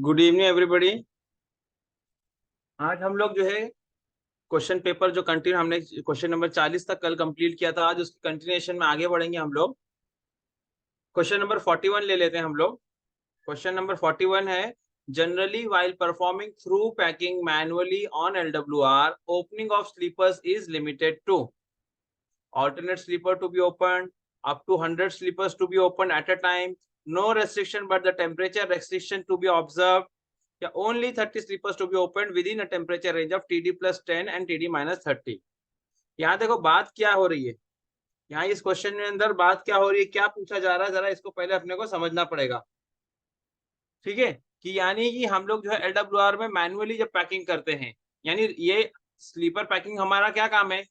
Good evening everybody. आज हम लोग जो है क्वेश्चन पेपर जो कंटिन्यू हमने क्वेश्चन नंबर 40 तक कल कंप्लीट किया था, आज उसकी कंटिन्यूएशन में आगे बढ़ेंगे हम लोग। क्वेश्चन नंबर 41 ले लेते हैं हम लोग। क्वेश्चन नंबर 41 है, generally while performing through packing manually on LWR, opening of sleepers is limited to alternate sleeper to be opened, up to 100 sleepers to be opened at a time, no restriction but the temperature restriction to be observed, या only 30 sleepers to be opened within a temperature range of TD plus 10 and TD minus 30। यहाँ देखो बात क्या हो रही है, यहाँ इस क्वेश्चन में अंदर बात क्या हो रही है, क्या पूछा जा रहा है, जरा इसको पहले अपने को समझना पड़ेगा। ठीक है, कि यानी कि हम लोग जो है LWR में मैनुअली जब पैकिंग करते हैं, यानी ये स्लीपर पैकिंग हमारा क्या काम है,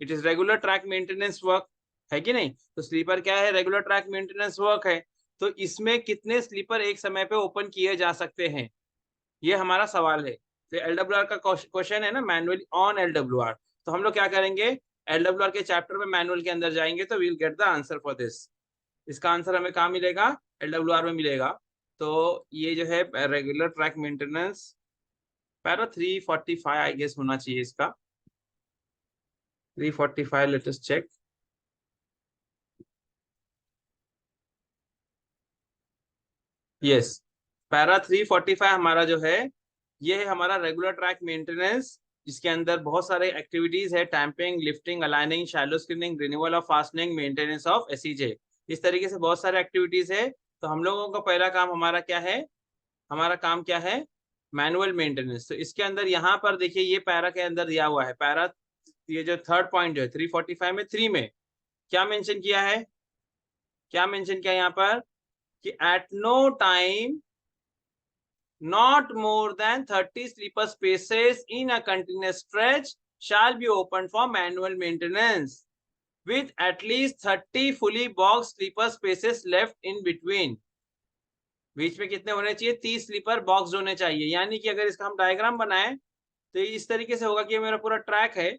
it is regular track maintenance work, है कि नहीं। तो स्लीपर क्या है, रेगुलर ट्रैक मेंटेनेंस वर्क है। तो इसमें कितने स्लीपर एक समय पे ओपन किए जा सकते हैं, ये हमारा सवाल है। तो LWR का क्वेश्चन है ना, मैनुअली ऑन LWR। तो हम लोग क्या करेंगे, LWR के चैप्टर में मैनुअल के अंदर जाएंगे तो we'll get the answer for this. इसका आंसर हमें कहाँ मिलेगा, LWR में मिलेगा। तो ये जो है regular track maintenance para 345 I guess होना चाहिए इसका, 345। Let us check. Yes, para 345 हमारा जो है, ये है हमारा रेगुलर ट्रैक मेंटेनेंस, जिसके अंदर बहुत सारे एक्टिविटीज है, tamping, lifting, aligning, shallow screening, renewal of fastening, maintenance of SEJ. इस तरीके से बहुत सारे एक्टिविटीज है। तो हम लोगों का पहला काम हमारा क्या है, हमारा काम क्या है, मैनुअल मेंटेनेंस। तो इसके अंदर यहाँ पर देखिए, ये पैरा के अंदर दिया हुआ है पैरा, ये जो थर्ड पॉइंट जो है 345 में 3 में क्या मेंशन किया है, क्या मेंशन किया है यहाँ पर, कि at no time not more than 30 sleeper spaces in a continuous stretch shall be opened for manual maintenance with at least 30 fully boxed sleeper spaces left in between। बीच में कितने होने चाहिए, 30 स्लीपर बॉक्स होने चाहिए। यानी कि अगर इसका हम डायग्राम बनाएं तो इस तरीके से होगा कि ये मेरा पूरा ट्रैक है,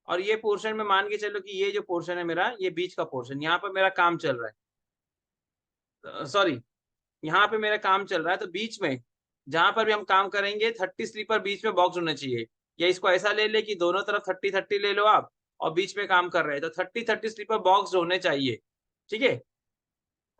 और ये पोर्शन में मान के चलो कि ये जो पोर्शन है मेरा, ये बीच का पोर्शन, यहाँ पर मेरा काम चल रहा है, सॉरी यहाँ पे मेरा काम चल रहा है। तो बीच में जहां पर भी हम काम करेंगे 30 स्लीपर बीच में बॉक्स होना चाहिए। या इसको ऐसा ले ले कि दोनों तरफ 30-30 ले लो आप, और बीच में काम कर रहे हैं तो 30-30 स्लीपर बॉक्स होने चाहिए। ठीक है,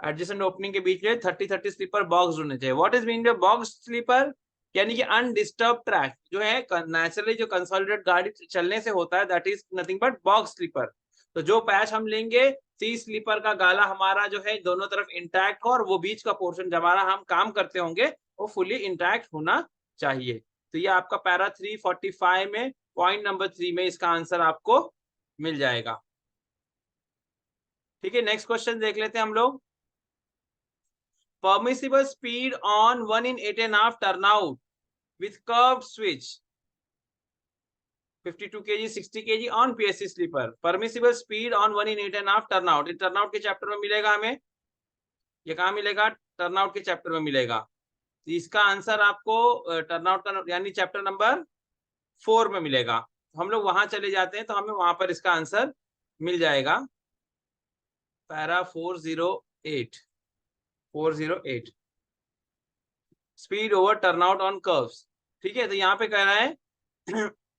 एडजेसेंट ओपनिंग के बीच में 30-30 स्लीपर बॉक्स होने चाहिए। What is mean by box sleeper, यानी कि अनडिस्टर्ब ट्रैक जो है, नेचुरली जो कंसोलिडेटेड गाड़ी चलने से होता है, that is nothing but box sleeper. तो जो पैच हम लेंगे, 30 स्लीपर का गाला हमारा जो है दोनों तरफ इंटैक्ट हो, और वो बीच का पोर्शन जब हमारा हम काम करते होंगे वो फुली इंटैक्ट होना चाहिए। तो ये आपका पैरा 345 में पॉइंट नंबर 3 में इसका आंसर आपको मिल जाएगा। ठीक है, नेक्स्ट क्वेश्चन देख लेते हैं हम लोग। permissible speed on 1 in 8.5 turnout with curved switch 52 kg 60 kg on PSC sleeper। permissible speed on 1 in 8.5 turnout, ये टर्नआउट के चैप्टर में मिलेगा हमें। ये कहाँ मिलेगा, टर्नआउट के चैप्टर में मिलेगा। तो इसका आंसर आपको टर्नआउट का यानी चैप्टर नंबर 4 में मिलेगा। हम लोग वहां चले जाते हैं तो हमें वहां पर इसका आंसर मिल जाएगा, para 408, 408 speed over turnout on curves. ठीक है, तो यहाँ पे कह रहा है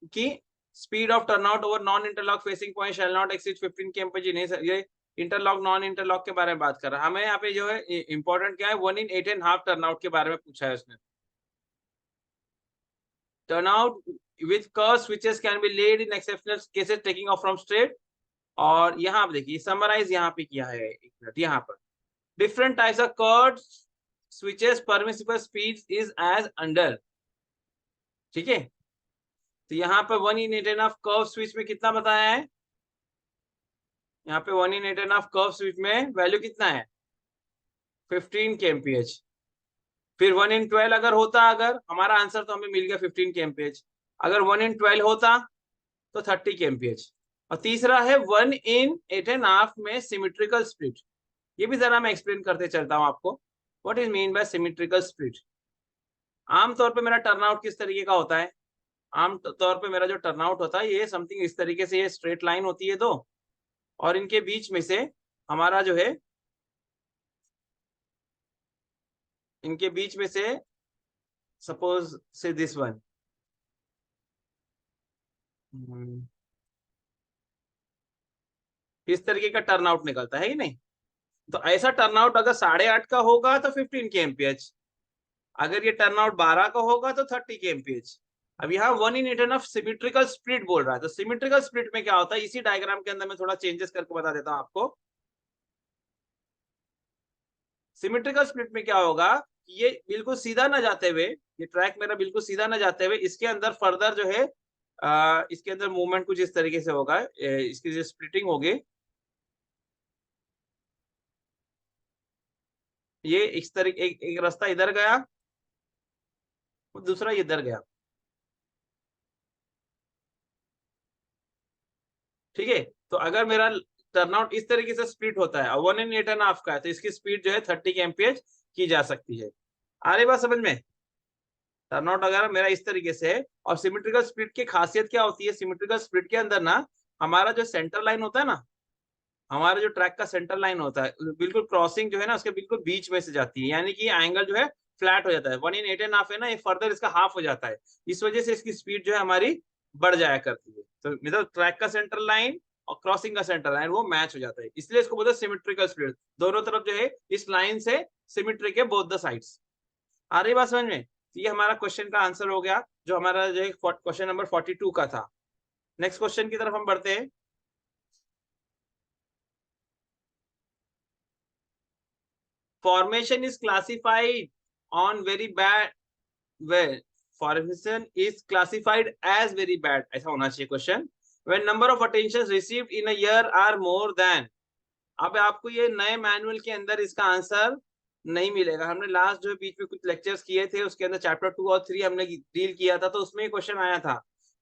कि speed of turnout over non interlock facing point shall not exceed 15 kmph। नहीं सर, ये इंटरलॉक नॉन इंटरलॉक के बारे में बात कर रहा है। हमें यहाँ पे जो है इंपॉर्टेंट क्या है, 1 in 8.5 टर्नआउट के बारे में पूछा है उसने। Turnout with curve switches can be laid in exceptional cases taking off from straight. और यहाँ आप देखिए समराइज यहाँ पे किया है, एक मिनट, यहाँ पर different types of curve switches permissible speed is as under. ठीक है, तो यहाँ पर 1 in 8.5 कर्व स्विच में कितना बताया है, यहाँ पे 1 in 8.5 कर्व स्विच में वैल्यू कितना है, 15 kmph। फिर 1 in 12 अगर होता, अगर हमारा आंसर तो हमें मिल गया 15 kmph, अगर 1 in 12 होता तो 30 kmph। और तीसरा है 1 in 8.5 में सिमेट्रिकल स्प्लिट। ये भी जरा मैं एक्सप्लेन करते चलता हूँ आपको, what is mean bye symmetrical split. आमतौर पे मेरा टर्नआउट किस तरीके का होता है, आम तौर पे मेरा जो टर्नआउट होता है ये समथिंग इस तरीके से, ये स्ट्रेट लाइन होती है दो, और इनके बीच में से हमारा जो है इनके बीच में से सपोज से दिस वन, इस तरीके का टर्नआउट निकलता है कि नहीं। तो ऐसा टर्नआउट अगर 8.5 का होगा तो 15 के एमपीएच, अगर ये टर्नआउट 12 का होगा तो 30 के एमपीएच। अब यहाँ 1 in 8 ऑफ सिमेट्रिकल स्प्लिट बोल रहा है, तो सिमेट्रिकल स्प्लिट में क्या होता है, इसी डायग्राम के अंदर मैं थोड़ा चेंजेस करके बता देता हूँ आपको। सिमेट्रिकल स्प्लिट में क्या होगा, ये बिल्कुल सीधा ना जाते हुए, ये ट्रैक मेरा बिल्कुल सीधा ना जाते हुए, इसके अंदर फर्दर जो है इसके अंदर मूवमेंट कुछ इस तरीके से होगा, इसकी जो स्प्लिटिंग होगी, ये इस तरीके एक रास्ता इधर गया, दूसरा इधर गया, ठीक है। तो अगर मेरा टर्नआउट इस तरीके से स्प्लिट होता है, 1 in 8.5 का है, तो इसकी स्पीड जो है 30 के एमपीएच की जा सकती है। आ रही बात समझ में। टर्नआउट अगर मेरा इस तरीके से है, और सिमेट्रिकल स्प्लिट की खासियत क्या होती है, सिमेट्रिकल स्प्लिट के अंदर ना हमारा जो सेंटर लाइन होता है ना, हमारा जो ट्रैक का सेंटर लाइन होता है, बिल्कुल क्रॉसिंग जो है ना उसके बिल्कुल बीच में से जाती है, यानी कि एंगल जो है फ्लैट हो जाता है। 1 in 8.5 है ना, ये फर्दर इसका हाफ हो जाता है, इस वजह से इसकी स्पीड जो है हमारी बढ़ जाया करती है। तो मतलब ट्रैक का सेंटर लाइन और क्रॉसिंग का सेंटर लाइन वो मैच हो जाता है, इसलिए इसको बोलते हैं सिमेट्रिकल स्प्लिट। दोनों तरफ जो है इस लाइन से सिमेट्रिक है, बोथ द साइड्स। आ रही बात समझ में। तो ये हमारा क्वेश्चन का आंसर हो गया, जो हमारा जो है क्वेश्चन नंबर 42 का था। नेक्स्ट क्वेश्चन की तरफ हम बढ़ते हैं। Formation is classified on very bad way. Formation is classified as very bad. ऐसा होना चाहिए question. When number of attentions received in a year are more than। अब आपको ये नए मैनुअल के अंदर इसका आंसर नहीं मिलेगा। हमने लास्ट जो बीच में कुछ लेक्चर्स किए थे उसके अंदर चैप्टर 2 और 3 हमने डील किया था, तो उसमें क्वेश्चन आया था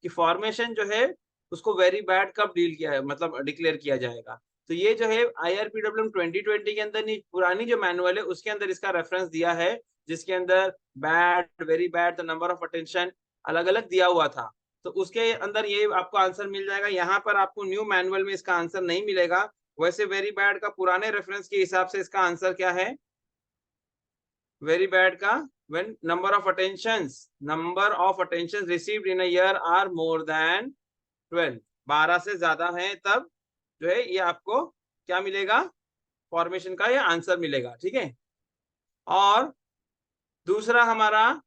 कि फॉर्मेशन जो है उसको वेरी बैड कब डील किया है, मतलब डिक्लेयर किया जाएगा। तो ये जो है IRPWM 2020 के अंदर पुरानी जो मैनुअल है उसके अंदर इसका रेफरेंस दिया है, जिसके अंदर bad, very bad, the number of attention अलग अलग दिया हुआ था। तो उसके अंदर ये आपको आंसर मिल जाएगा। यहाँ पर आपको न्यू मैनुअल में इसका आंसर नहीं मिलेगा। वैसे वेरी बैड का पुराने रेफरेंस के हिसाब से इसका आंसर क्या है, वेरी बैड का when number of attentions received in a year are more than 12, 12 से ज्यादा है, तब जो है ये आपको क्या मिलेगा, फॉर्मेशन का ये आंसर मिलेगा, ठीक है। और दूसरा हमारा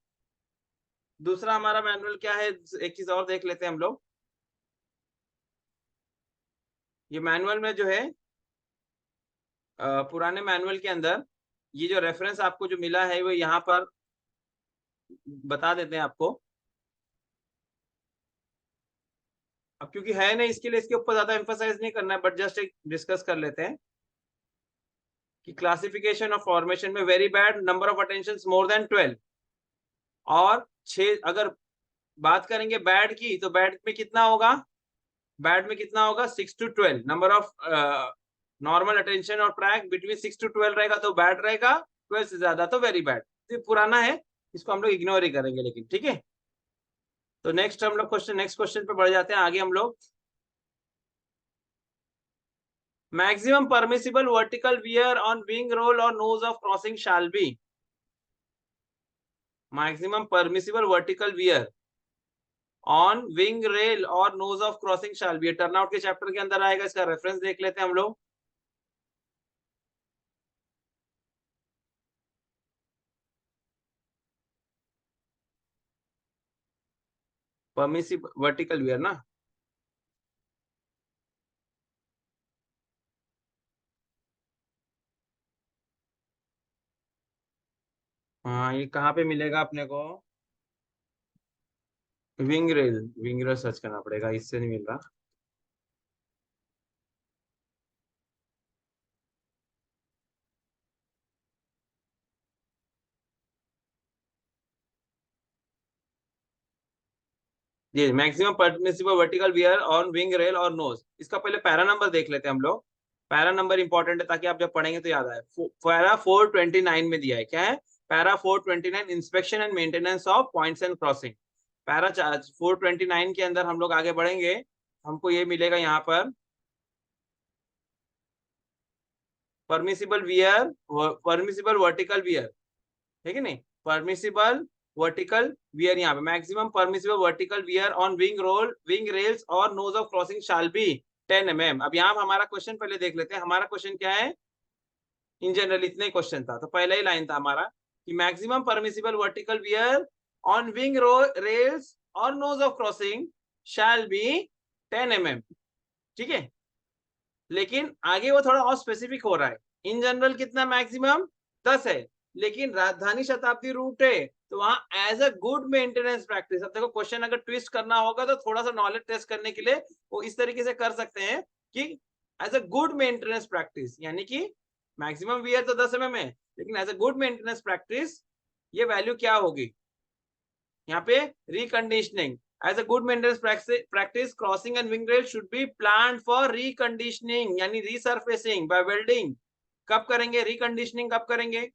मैनुअल क्या है, एक चीज और देख लेते हैं हम लोग। ये मैनुअल में जो है पुराने मैनुअल के अंदर ये जो रेफरेंस आपको जो मिला है वो यहाँ पर बता देते हैं आपको। अब क्योंकि है नहीं, इसके लिए इसके ऊपर ज्यादा एम्फोसाइज नहीं करना है, बट जस्ट एक डिस्कस कर लेते हैं कि क्लासिफिकेशन ऑफ फॉर्मेशन में very bad, number of attention more than 12, और 6। अगर बात करेंगे बैड की, तो बैड में कितना होगा, 6 to 12 number of normal attention और ट्रैक बिटवीन 6 to 12 रहेगा तो बैड रहेगा, 12 से ज्यादा तो वेरी बैड। तो पुराना है, इसको हम लोग इग्नोर ही करेंगे, लेकिन ठीक है। तो नेक्स्ट क्वेश्चन पे बढ़ जाते हैं आगे हम लोग। Maximum permissible vertical wear on wing roll or nose of crossing shall be। Maximum permissible vertical wear on wing rail or nose of crossing shall be, turnout के चैप्टर के अंदर आएगा, इसका रेफरेंस देख लेते हैं हम लोग। परमिसिबल वर्टिकल वियर ना, हाँ ये कहाँ पे मिलेगा अपने को, विंग रेल सर्च करना पड़ेगा, इससे नहीं मिल रहा। ये maximum permissible vertical wear on wing rail और नोज, इसका पहले पैरा नंबर देख लेते हैं हम लोग। पैरा नंबर इंपॉर्टेंट है ताकि आप जब पढ़ेंगे तो याद आए। पैरा 429 में दिया है, क्या है, para 429 inspection and maintenance of points and crossing. Para 429 के अंदर हम लोग आगे बढ़ेंगे, हमको ये मिलेगा यहाँ पर परमिसिबल वर्टिकल वियर है कि नहीं। परमिसिबल वर्टिकल वियर, यहाँ पे maximum permissible vertical wear on wing rails और nose of crossing shall be 10 mm। अब यहाँ हमारा क्वेश्चन पहले देख लेते हैं, हमारा क्वेश्चन क्या है। इन जनरल इतना ही क्वेश्चन था, तो पहला ही लाइन था हमारा कि maximum permissible vertical wear on wing rails और nose of crossing shall be 10 mm। ठीक है, लेकिन आगे वो थोड़ा और स्पेसिफिक हो रहा है। इन जनरल कितना मैक्सिमम 10 है, लेकिन राजधानी शताब्दी रूट है तो वहां as a good maintenance practice. अब देखो क्वेश्चन अगर ट्विस्ट करना होगा तो थोड़ा सा नॉलेज टेस्ट करने के लिए वो इस तरीके से कर सकते हैं कि as a good maintenance practice, यानी कि मैक्सिमम वीआर तो 10 mm है, लेकिन as a good maintenance practice ये वैल्यू क्या होगी यहाँ पे, reconditioning. As a good maintenance practice crossing and wing rail should be planned for reconditioning यानी रीसरफेसिंग बाय वेल्डिंग। कब करेंगे रिकंडीशनिंग, कब करेंगे,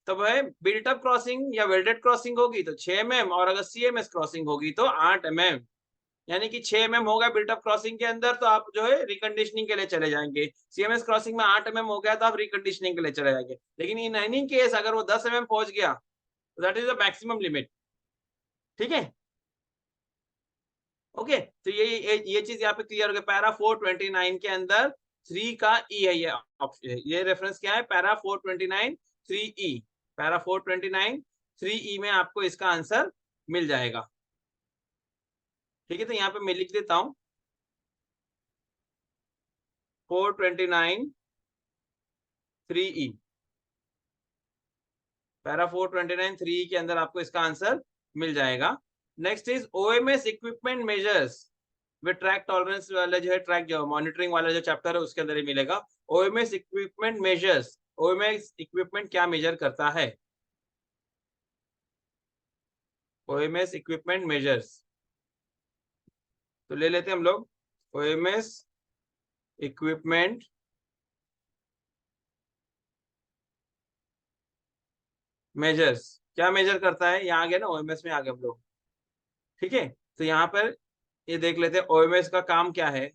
तो वह बिल्ट अप क्रॉसिंग या वेल्डेड क्रॉसिंग होगी तो 6 mm, और अगर सीएमएस क्रॉसिंग होगी तो 8 mm। यानी कि 6 mm होगा बिल्ट अप क्रॉसिंग के अंदर तो आप जो है रिकंडीशनिंग के लिए चले जाएंगे, सीएमएस क्रॉसिंग में 8 mm हो गया तो आप रिकंडीशनिंग के लिए चले जाएंगे। लेकिन इन एनी केस अगर वो 10 mm पहुंच गया तो that is the maximum limit. ठीक है, ओके। तो ये चीज यहाँ पे क्लियर हो गया। पैरा 429 के अंदर 3 का ई है, ये ऑप्शन, ये रेफरेंस क्या है, पैरा 429 3E। पैरा 429 3E में आपको इसका आंसर मिल जाएगा। ठीक है, तो यहाँ पे मैं लिख देता हूं 429 3E। पैरा 429 3E के अंदर आपको इसका आंसर मिल जाएगा। Next is OMS equipment measures way track tolerance वाला जो है, ट्रैक जो मॉनिटरिंग वाला जो चैप्टर है उसके अंदर ही मिलेगा। OMS equipment measures, OMS equipment क्या मेजर करता है, ओएमएस इक्विपमेंट मेजर्स, तो ले लेते हैं हम लोग ओएमएस इक्विपमेंट मेजर्स। क्या मेजर करता है, यहाँ आ गया ना, ओएमएस में आ गए हम लोग। ठीक है, तो यहाँ पर ये देख लेते हैं ओएमएस का काम क्या है।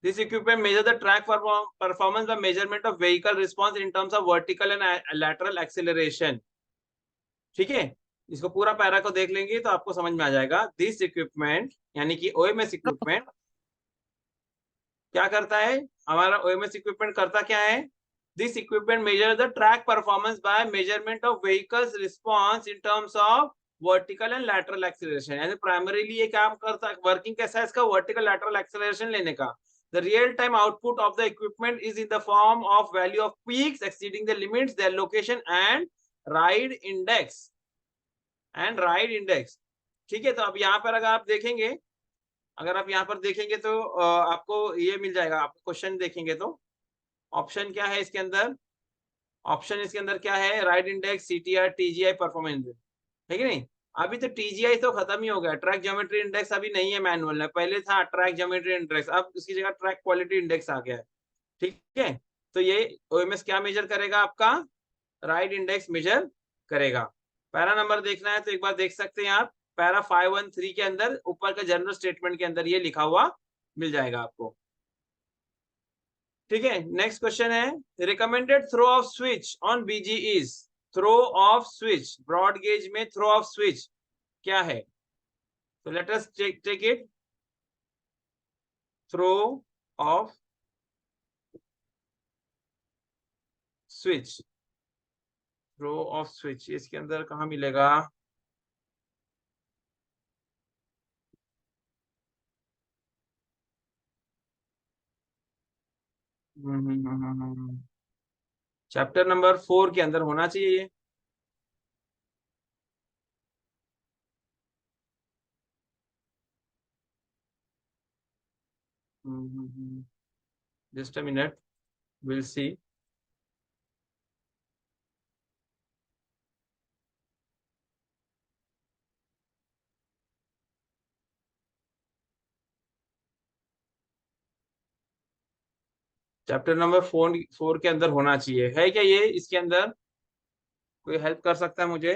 This equipment measure the track performance by measurement of vehicle response in terms of vertical and lateral acceleration। ठीक है, इसको पूरा पैरा को देख लेंगे तो आपको समझ में आ जाएगा। दिस इक्विपमेंट यानी कि ओएमएस इक्विपमेंट क्या करता है, हमारा ओएमएस इक्विपमेंट करता क्या है, this equipment measure the track performance by measurement of vehicles response in terms of vertical and lateral acceleration. यानी प्राइमरीली ये काम करता है, वर्किंग कैसा है इसका, वर्टिकल लैटरल एक्सेलरेशन लेने का। The real-time output of the equipment is in the form of value of peaks exceeding the limits, their location and ride index and ride index। ठीक है, तो अब यहाँ पर अगर आप देखेंगे, अगर आप यहाँ पर देखेंगे तो आपको ये मिल जाएगा। आप क्वेश्चन देखेंगे तो ऑप्शन क्या है इसके अंदर, ऑप्शन इसके अंदर क्या है, राइड इंडेक्स, सीटीआर, टीजीआई, परफॉर्मेंस, है कि नहीं। अभी तो टीजीआई तो खत्म ही हो गया, ट्रैक ज्योमेट्री इंडेक्स अभी नहीं है मैनुअल में, पहले था ट्रैक ज्योमेट्री इंडेक्स, अब उसकी जगह ट्रैक क्वालिटी इंडेक्स आ गया है। ठीक है, तो ये ओएमएस क्या मेजर करेगा, आपका राइड इंडेक्स मेजर करेगा। पैरा नंबर देखना है तो एक बार देख सकते हैं आप, पैरा 513 के अंदर ऊपर का जनरल स्टेटमेंट के अंदर ये लिखा हुआ मिल जाएगा आपको। ठीक है, नेक्स्ट क्वेश्चन है, recommended throw of switch on BG is, throw of switch, broad gauge में थ्रो ऑफ स्विच क्या है, तो let us take it, throw of switch, throw of switch इसके अंदर कहाँ मिलेगा, चैप्टर नंबर 4 के अंदर होना चाहिए ये। Just a minute, will see. Chapter number 4 के अंदर होना चाहिए, है क्या ये इसके अंदर, कोई हेल्प कर सकता है मुझे।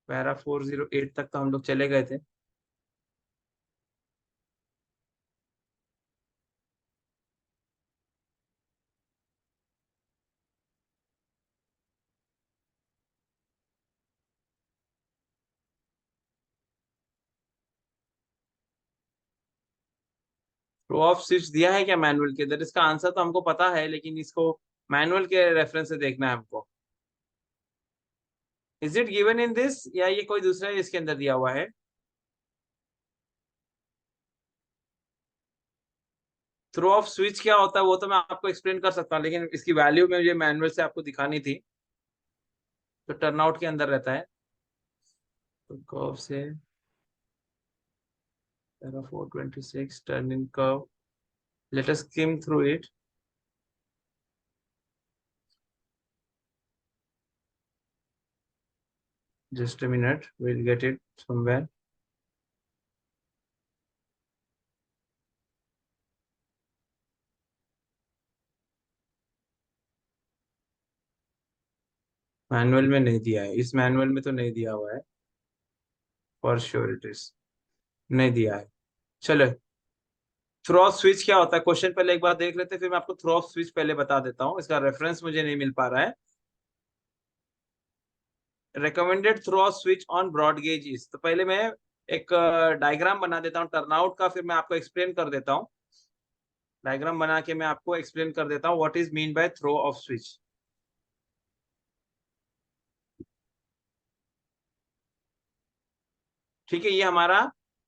पैरा 408 तक तो हम लोग चले गए थे। थ्रो ऑफ स्विच दिया है क्या मैनुअल के अंदर? इसका आंसर तो हमको पता है, लेकिन इसको मैनुअल के रेफरेंस से देखना है हमको। Is it given in this, या ये कोई दूसरा इसके अंदर दिया हुआ है? थ्रो ऑफ स्विच क्या होता है वो तो मैं आपको एक्सप्लेन कर सकता हूँ, लेकिन इसकी वैल्यू में मुझे मैनुअल से आपको दिखानी थी। तो टर्नआउट के अंदर रहता है, तो कर्व से para 426 turn in curve, let us skim through it. Just a minute, will get it somewhere. Manual में नहीं दिया है, इस मैनुअल में तो नहीं दिया हुआ है, फॉर श्योर इट इज नहीं दिया है। चलो, थ्रो ऑफ स्विच क्या होता है क्वेश्चन पहले एक बार देख लेते हैं, फिर मैं आपको थ्रो ऑफ स्विच पहले बता देता हूँ, इसका रेफरेंस मुझे नहीं मिल पा रहा है। Recommended throw of switch on broad gauge is, तो पहले मैं एक डायग्राम बना देता हूँ टर्नआउट का, फिर मैं आपको एक्सप्लेन कर देता हूँ। डायग्राम बना के मैं आपको एक्सप्लेन कर देता हूँ what is mean by throw of switch. ठीक है, ये हमारा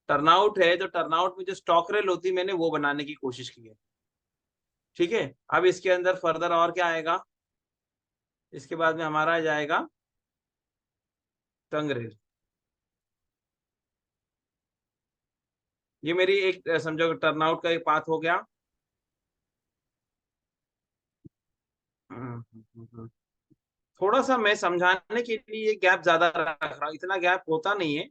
टर्नआउट है, तो टर्नआउट में जो स्टॉक रेल होती है मैंने वो बनाने की कोशिश की है। ठीक है, अब इसके अंदर फर्दर और क्या आएगा, इसके बाद में हमारा आ जाएगा टंग रेल। ये मेरी एक समझो टर्नआउट का एक पाथ हो गया। थोड़ा सा मैं समझाने के लिए गैप ज्यादा रख रहा हूँ, इतना गैप होता नहीं है।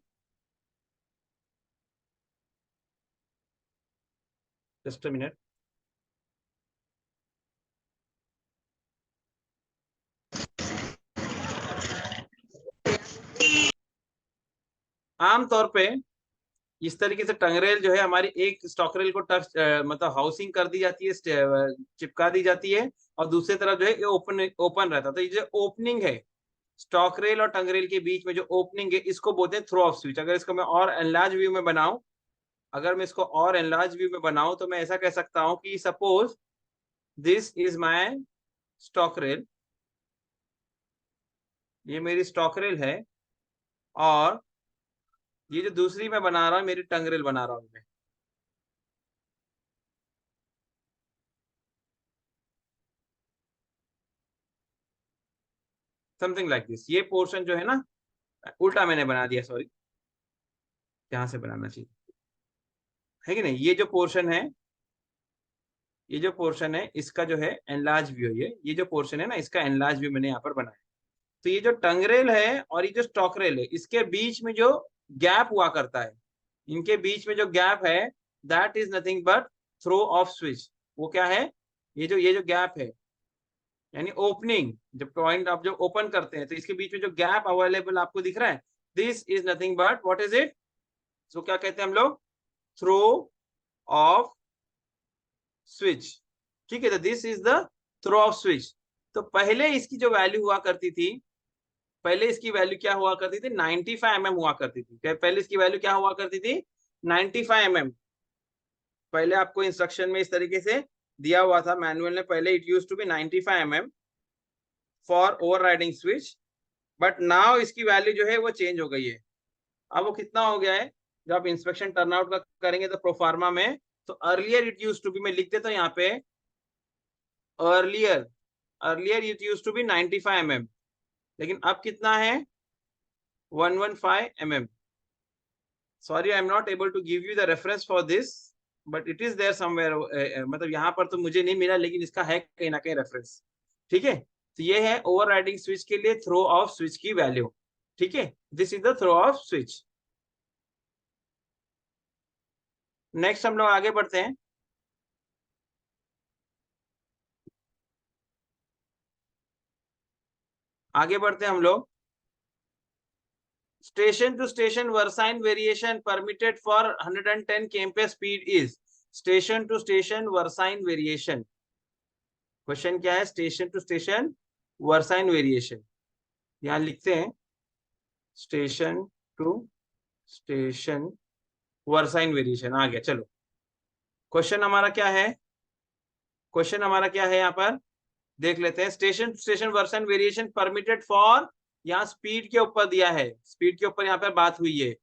Just a minute. आमतौर पे इस तरीके से टंगरेल जो है हमारी एक स्टॉकरेल को टच मतलब हाउसिंग कर दी जाती है, चिपका दी जाती है, और दूसरी तरफ जो है ये ओपन ओपन रहता है। तो ये जो ओपनिंग है स्टॉकरेल और टंगरेल के बीच में, जो ओपनिंग है, इसको बोलते हैं थ्रो ऑफ स्विच। अगर इसको मैं और एनलार्ज व्यू में बनाऊं, अगर मैं इसको और एनलार्ज व्यू में बनाऊं तो मैं ऐसा कह सकता हूं कि सपोज दिस इज माय स्टॉकरेल, ये मेरी स्टॉकरेल है, और ये जो दूसरी मैं बना रहा हूँ मेरी टंगरेल बना रहा हूँ मैं। समथिंग लाइक दिस, ये पोर्शन जो है ना, उल्टा मैंने बना दिया, सॉरी, यहाँ से बनाना चाहिए, है कि नहीं। ये जो पोर्शन है इसका जो है एनलार्ज व्यू, ये जो पोर्शन है ना इसका एनलार्ज व्यू मैंने यहाँ पर बनाया। तो ये जो टंगरेल है और ये जो स्टॉकरेल है, इसके बीच में जो गैप हुआ करता है, इनके बीच में जो गैप है, that is nothing but throw of switch. वो क्या है, ये जो गैप है, यानी ओपनिंग, जब पॉइंट आप जो ओपन करते हैं तो इसके बीच में जो गैप अवेलेबल आपको दिख रहा है, this is nothing but what is it, so क्या कहते हैं हम लोग, थ्रो ऑफ स्विच। ठीक है, तो this is the throw of switch. तो पहले इसकी जो वैल्यू हुआ करती थी, पहले इसकी वैल्यू क्या हुआ करती थी, 95 mm हुआ करती थी। पहले इसकी वैल्यू क्या हुआ करती थी, 95 mm। पहले आपको इंस्ट्रक्शन में इस तरीके से दिया हुआ था मैनुअल में, पहले it use to be 95 mm for overriding switch, but now इसकी वैल्यू जो है वो चेंज हो गई है। अब वो कितना हो गया है, जब आप इंस्पेक्शन टर्नआउट का करेंगे तो प्रोफार्मा में, तो earlier it use to be, मैं लिख देता हूँ यहाँ पे, earlier earlier it use to be 95 mm, लेकिन अब कितना है, 115 mm। Sorry, I am not able to give you the reference for this, but it is there somewhere, मतलब यहाँ पर तो मुझे नहीं मिला, लेकिन इसका है कहीं ना कहीं रेफरेंस। ठीक है, तो ये है ओवरराइडिंग स्विच के लिए थ्रो ऑफ स्विच की वैल्यू। ठीक है, this is the throw of switch. Next हम लोग आगे बढ़ते हैं। आगे बढ़ते हैं हम लोग। Station to station versine variation permitted for 110 kmph speed is, station to station versine variation. Question क्या है, station to station versine variation. यहां लिखते हैं station to station versine variation, आ गया, चलो। क्वेश्चन हमारा क्या है, क्वेश्चन हमारा क्या है यहाँ पर देख लेते हैं। Station station version variation permitted for, यहाँ स्पीड के ऊपर दिया है, स्पीड के ऊपर यहाँ पर बात हुई है।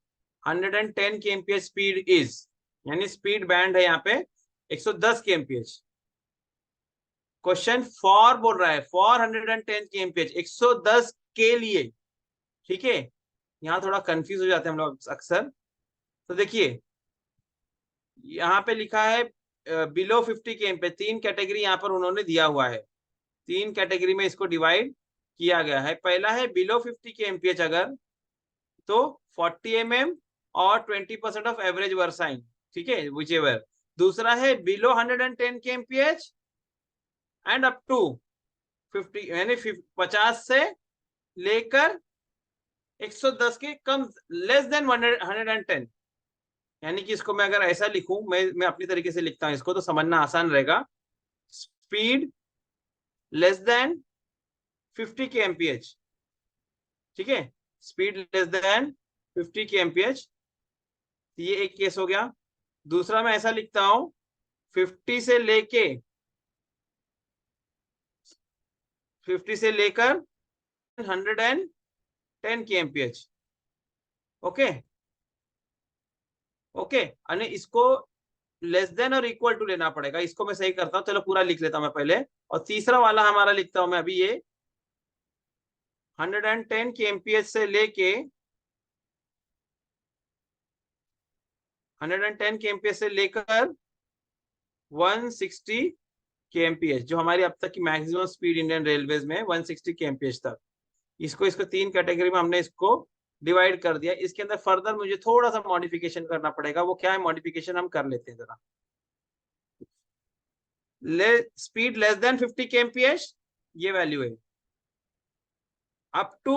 110 kmph स्पीड इज, यानी स्पीड बैंड है यहाँ पे 110 kmph। क्वेश्चन फॉर बोल रहा है, फॉर 110 kmph, 110 के लिए, ठीक है। यहाँ थोड़ा कंफ्यूज हो जाते हैं हम लोग अक्सर। तो देखिए यहाँ पे लिखा है बिलो 50 kmph, तीन कैटेगरी यहाँ पर उन्होंने दिया हुआ है, तीन कैटेगरी में इसको डिवाइड किया गया है। पहला है बिलो 50 kmph, अगर तो 40 mm और 20% ऑफ एवरेज वर्साइन, ठीक है, विच एवर। दूसरा है below 110 kmph and up to 50, यानी 50 से लेकर 110 के कम, लेस देन 110। यानी कि इसको मैं अगर ऐसा लिखूं, मैं अपनी तरीके से लिखता हूं इसको तो समझना आसान रहेगा। स्पीड लेस देन 50 kmph, ठीक है, स्पीड लेस देन 50 kmph, ये एक केस हो गया। दूसरा मैं ऐसा लिखता हूं 50 से लेके 50 से लेकर 110 kmph, ओके ओके। यानी इसको लेस देन और इक्वल टू लेना पड़ेगा, इसको मैं सही करता हूँ, चलो पूरा लिख लेता हूं मैं पहले। और तीसरा वाला हमारा लिखता हूं मैं अभी, ये 110 kmph से लेके 110 kmph से लेकर 160 kmph, जो हमारी अब तक की मैक्सिमम स्पीड इंडियन रेलवेज में 160 kmph तक। इसको इसको तीन कैटेगरी में हमने इसको डिवाइड कर दिया। इसके अंदर फर्दर मुझे थोड़ा सा मॉडिफिकेशन करना पड़ेगा, वो क्या है मॉडिफिकेशन हम कर लेते हैं जरा। स्पीड लेस देन 50 kmph ये वैल्यू है, अप टू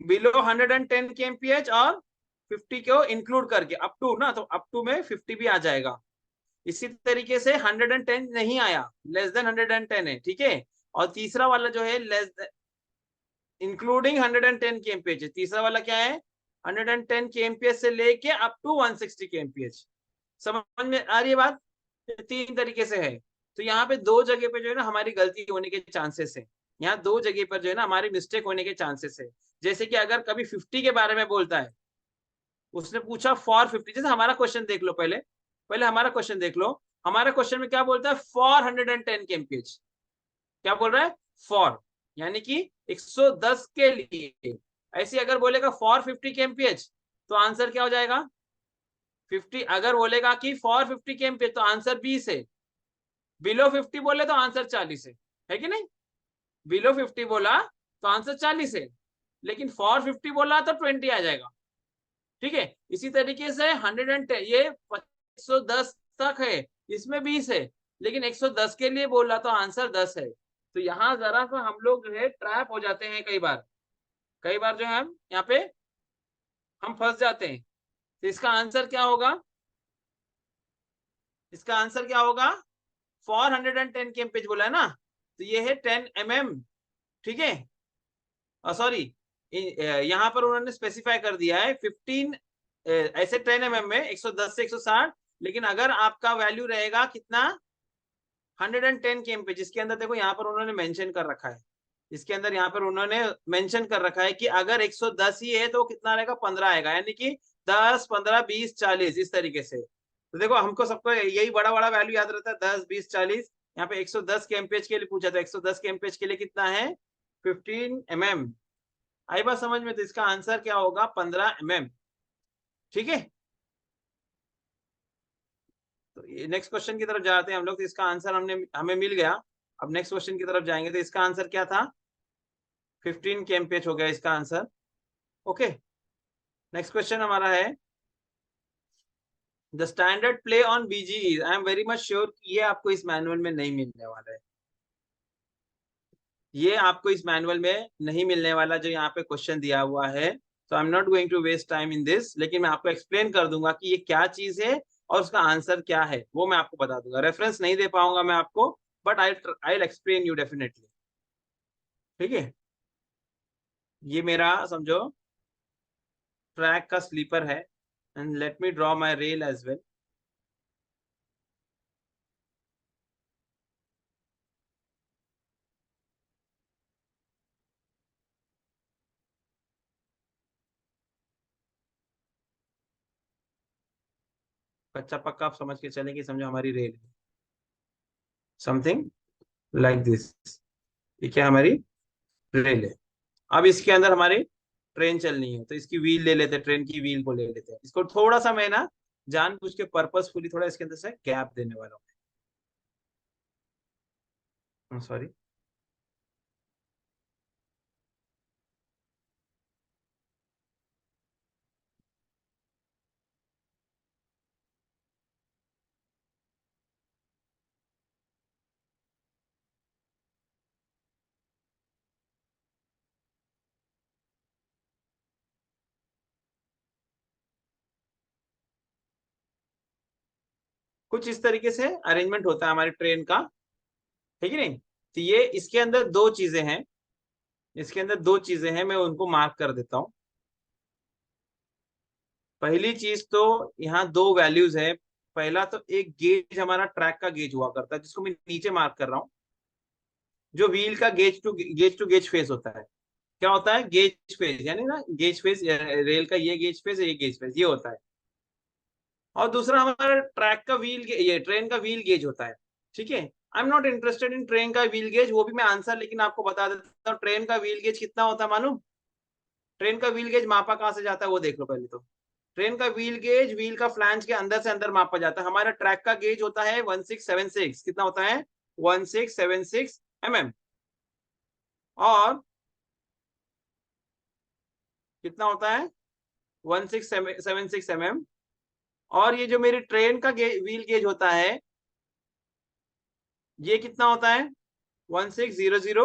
बिलो 110 kmph और 50 को इंक्लूड करके अप टू ना, तो अप टू में 50 भी आ जाएगा। इसी तरीके से 110 नहीं आया, लेस देन 110 है, ठीक है। और तीसरा वाला जो है लेस इंक्लूडिंग 110 kmph, तीसरा वाला क्या है 110 kmph से लेके अप टू 160 kmph। समझ में आ रही है बात? तीन तरीके से है। तो यहाँ पे दो जगह पे जो है ना हमारी गलती होने के चांसेस है, यहाँ दो जगह पर जो है ना हमारी मिस्टेक होने के चांसेस है। जैसे कि अगर कभी 50 के बारे में बोलता है, उसने पूछा फॉर 50, जैसे हमारा क्वेश्चन देख लो पहले, पहले हमारा क्वेश्चन देख लो। हमारे क्वेश्चन में क्या बोलता है, फॉर 110 kmph, क्या बोल रहा है, फॉर, यानी कि 110 के लिए। ऐसे अगर बोलेगा फॉर 50 kmph तो आंसर क्या हो जाएगा 50। अगर बोलेगा कि फॉर 50 kmph तो आंसर 20 है। बिलो 50 बोले तो आंसर 40 है कि नहीं? बिलो 50 बोला तो आंसर 40 है, लेकिन फॉर 50 बोला तो 20 आ जाएगा, ठीक है। इसी तरीके से 110 ये 110 तक है, इसमें 20 है, लेकिन 110 के लिए बोला तो आंसर 10 है। तो यहाँ जरा सा हम लोग जो है ट्रैप हो जाते हैं कई बार, कई बार जो है हम यहाँ पे हम फंस जाते हैं। तो इसका आंसर क्या होगा, इसका आंसर क्या होगा, फॉर 110 kmph बोला है ना, तो ये है 10 mm, ठीक है। सॉरी, यहाँ पर उन्होंने स्पेसिफाई कर दिया है 15, ऐसे 10 mm में 110 से 160, लेकिन अगर आपका वैल्यू रहेगा कितना 110 kmph, जिसके अंदर देखो यहाँ पर उन्होंने मेंशन कर रखा है, इसके अंदर यहाँ पर उन्होंने मेंशन कर रखा है कि अगर 110 ही है तो कितना रहेगा 15 आएगा, यानी कि 10 15 20 40 इस तरीके से। तो देखो हमको सबको यही बड़ा बड़ा वैल्यू याद रहता है 10 20 40। यहाँ पे 110 kmph के लिए पूछा था, 110 kmph के लिए कितना है 15 mm। आई बात समझ में? तो इसका आंसर क्या होगा 15 mm, ठीक है। तो नेक्स्ट क्वेश्चन की तरफ जाते हैं हम लोग। तो इसका आंसर हमने हमें मिल गया। अब नेक्स्ट क्वेश्चन की तरफ जाएंगे। तो इसका आंसर क्या था 15 kmph हो गया इसका आंसर, ओके। नेक्स्ट क्वेश्चन हमारा है the standard play on BG. I am very much sure ये आपको इस मैनुअल में नहीं मिलने वाला है, ये आपको इस मैनुअल में नहीं मिलने वाला जो यहाँ पे क्वेश्चन दिया हुआ है। तो I am not going to waste time in this, लेकिन मैं आपको एक्सप्लेन कर दूंगा कि ये क्या चीज है और उसका आंसर क्या है, वो मैं आपको बता दूंगा। रेफरेंस नहीं दे पाऊंगा मैं आपको, but I explain you definitely, ठीक है। ये मेरा समझो ट्रैक का स्लीपर है, and let me draw my rail as well. कच्चा पक्का आप समझ के चलें कि समझो हमारी रेल है, समथिंग लाइक दिस। ये क्या हमारी रेल है। अब इसके अंदर हमारी ट्रेन चलनी है, तो इसकी व्हील ले लेते हैं, ट्रेन की व्हील को ले लेते हैं। इसको थोड़ा सा मैं ना जानबूझ के पर्पसफुली थोड़ा इसके अंदर से गैप देने वाला हूँ, सॉरी। कुछ इस तरीके से अरेंजमेंट होता है हमारी ट्रेन का, ठीक है नहीं। तो ये इसके अंदर दो चीजें हैं, इसके अंदर दो चीजें हैं, मैं उनको मार्क कर देता हूँ। पहली चीज तो यहाँ दो वैल्यूज है। पहला तो एक गेज हमारा ट्रैक का गेज हुआ करता है, जिसको मैं नीचे मार्क कर रहा हूँ, जो व्हील का गेज टू गेज फेस होता है। क्या होता है? गेज फेस, यानी ना गेज फेस, रेल का ये गेज फेस ये होता है। और दूसरा हमारा ट्रैक का ये ट्रेन का व्हील गेज होता है, ठीक है। आई am not interested in train का व्हील गेज, वो भी मैं आंसर लेकिन आपको बता देता हूँ। ट्रेन का व्हील गेज कितना होता है मालूम? ट्रेन का व्हील गेज मापा कहाँ से जाता है वो देख लो पहले तो। ट्रेन का व्हील गेज व्हील का फ्लैंज के अंदर से अंदर मापा जाता है। हमारा ट्रैक का गेज होता है 1676, कितना होता है? 1676 और कितना होता है? 1676 और ये जो मेरी ट्रेन का व्हील गेज होता है, ये कितना होता है? 1600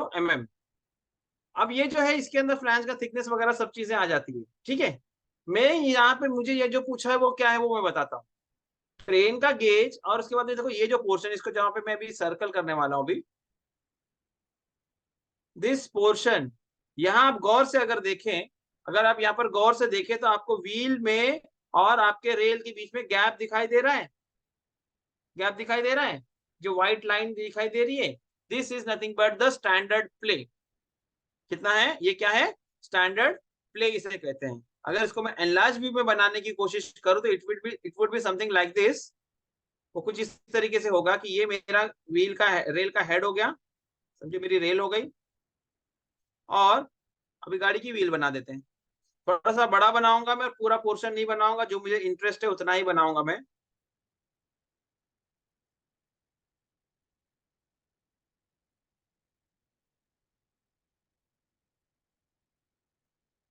अब ये जो है इसके अंदर फ्लैंज का थिकनेस वगैरह सब चीजें आ जाती है, ठीक है। मैं यहाँ पे मुझे ये जो पूछा है वो क्या है वो मैं बताता हूँ। ट्रेन का गेज और उसके बाद देखो ये जो पोर्शन, इसको जहां पे मैं भी सर्कल करने वाला हूँ अभी, दिस पोर्शन। यहाँ आप गौर से अगर देखें, अगर आप यहाँ पर गौर से देखें तो आपको व्हील में और आपके रेल के बीच में गैप दिखाई दे रहा है, गैप दिखाई दे रहा है, जो व्हाइट लाइन दिखाई दे रही है। This is nothing but the standard play. कितना है? ये क्या है? स्टैंडर्ड प्ले इसे कहते हैं। अगर इसको मैं एनलार्ज व्यू में बनाने की कोशिश करूं तो it would be something like this. वो कुछ इस तरीके से होगा कि ये मेरा व्हील का रेल का हेड हो गया, समझे, मेरी रेल हो गई। और अभी गाड़ी की व्हील बना देते हैं। थोड़ा सा बड़ा बनाऊंगा मैं, पूरा पोर्शन नहीं बनाऊंगा, जो मुझे इंटरेस्ट है उतना ही बनाऊंगा मैं।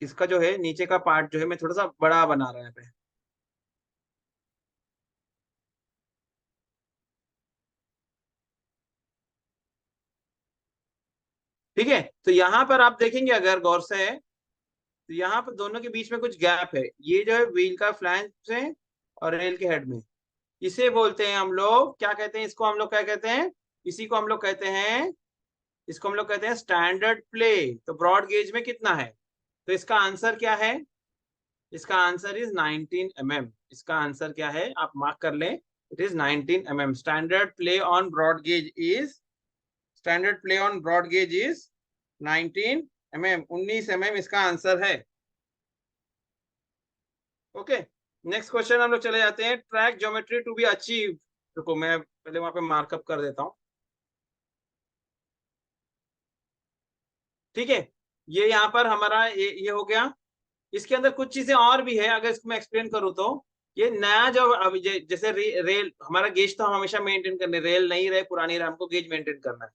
इसका जो है नीचे का पार्ट जो है मैं थोड़ा सा बड़ा बना रहा है पे। ठीक है, तो यहाँ पर आप देखेंगे अगर गौर से, तो यहाँ पर दोनों के बीच में कुछ गैप है। ये जो है व्हील का फ्लैंज से और रेल के हेड में, इसे बोलते हैं हम लोग, क्या कहते हैं इसको? हम लोग क्या कहते हैं? इसी को हम लोग कहते हैं, इसको हम लोग कहते हैं स्टैंडर्ड प्ले। तो ब्रॉड गेज में कितना है? तो इसका आंसर क्या है? इसका आंसर इज 19 mm। इसका आंसर क्या है आप मार्क कर लें, it is 19 mm। Standard play on broad gauge is, standard play on broad gauge is 19 mm, 19 mm इसका आंसर है। ओके, नेक्स्ट क्वेश्चन हम लोग चले जाते हैं। Track geometry to be achieve, रुको मैं पहले वहां पे मार्कअप कर देता हूँ, ठीक है। ये यहाँ पर हमारा ये हो गया। इसके अंदर कुछ चीजें और भी है, अगर इसको मैं एक्सप्लेन करूँ तो ये नया जो अभी जैसे रेल हमारा गेज तो हम हमेशा मेंटेन करने, रेल नहीं रहे पुरानी रहे, हमको गेज मेंटेन करना है।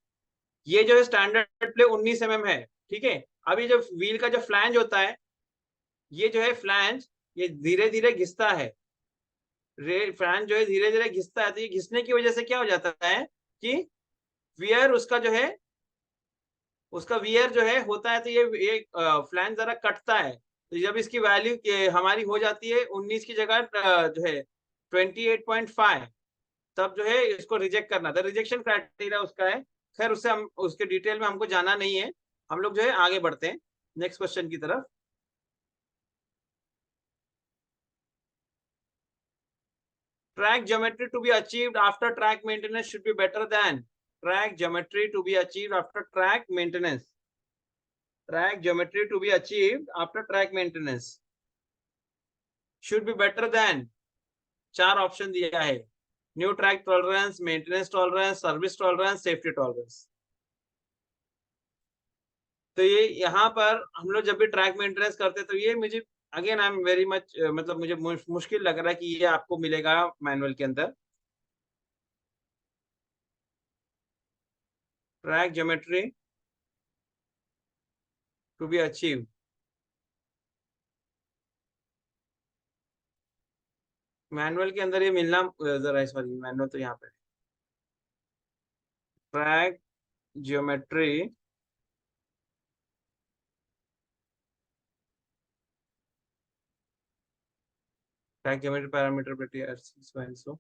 ये जो है स्टैंडर्ड प्ले 19 mm है, ठीक है। अब ये जो व्हील का जो फ्लैंज होता है, ये जो है फ्लैंज, ये धीरे धीरे घिसता है। रेल फ्लैंज जो है धीरे धीरे घिसता है, तो ये घिसने की वजह से क्या हो जाता है कि वियर उसका जो है, उसका वियर जो है होता है, तो ये फ्लैंज जरा कटता है। तो जब इसकी वैल्यू हमारी हो जाती है 19 की जगह जो है 28.5, तब जो है इसको रिजेक्ट करना था। रिजेक्शन क्राइटेरिया उसका है। खैर उससे हम उसके डिटेल में हमको जाना नहीं है, हम लोग जो है आगे बढ़ते हैं नेक्स्ट क्वेश्चन की तरफ। Track geometry to be achieved after track maintenance should be better than, track geometry to be achieved after track maintenance, track geometry to be achieved after track maintenance should be better than, चार option दिया है, new track tolerance, maintenance tolerance, service tolerance, safety tolerance. तो ये यहाँ पर हम लोग जब भी ट्रैक मेंटेनेंस करते हैं तो ये मुझे again I am very much मतलब मुझे मुश्किल लग रहा है कि ये आपको मिलेगा मैनुअल के अंदर। Track geometry to be achieve, manual के अंदर ये मिलना जरा, सॉरी मैनुअल तो यहाँ पे track geometry track geometry parameter सो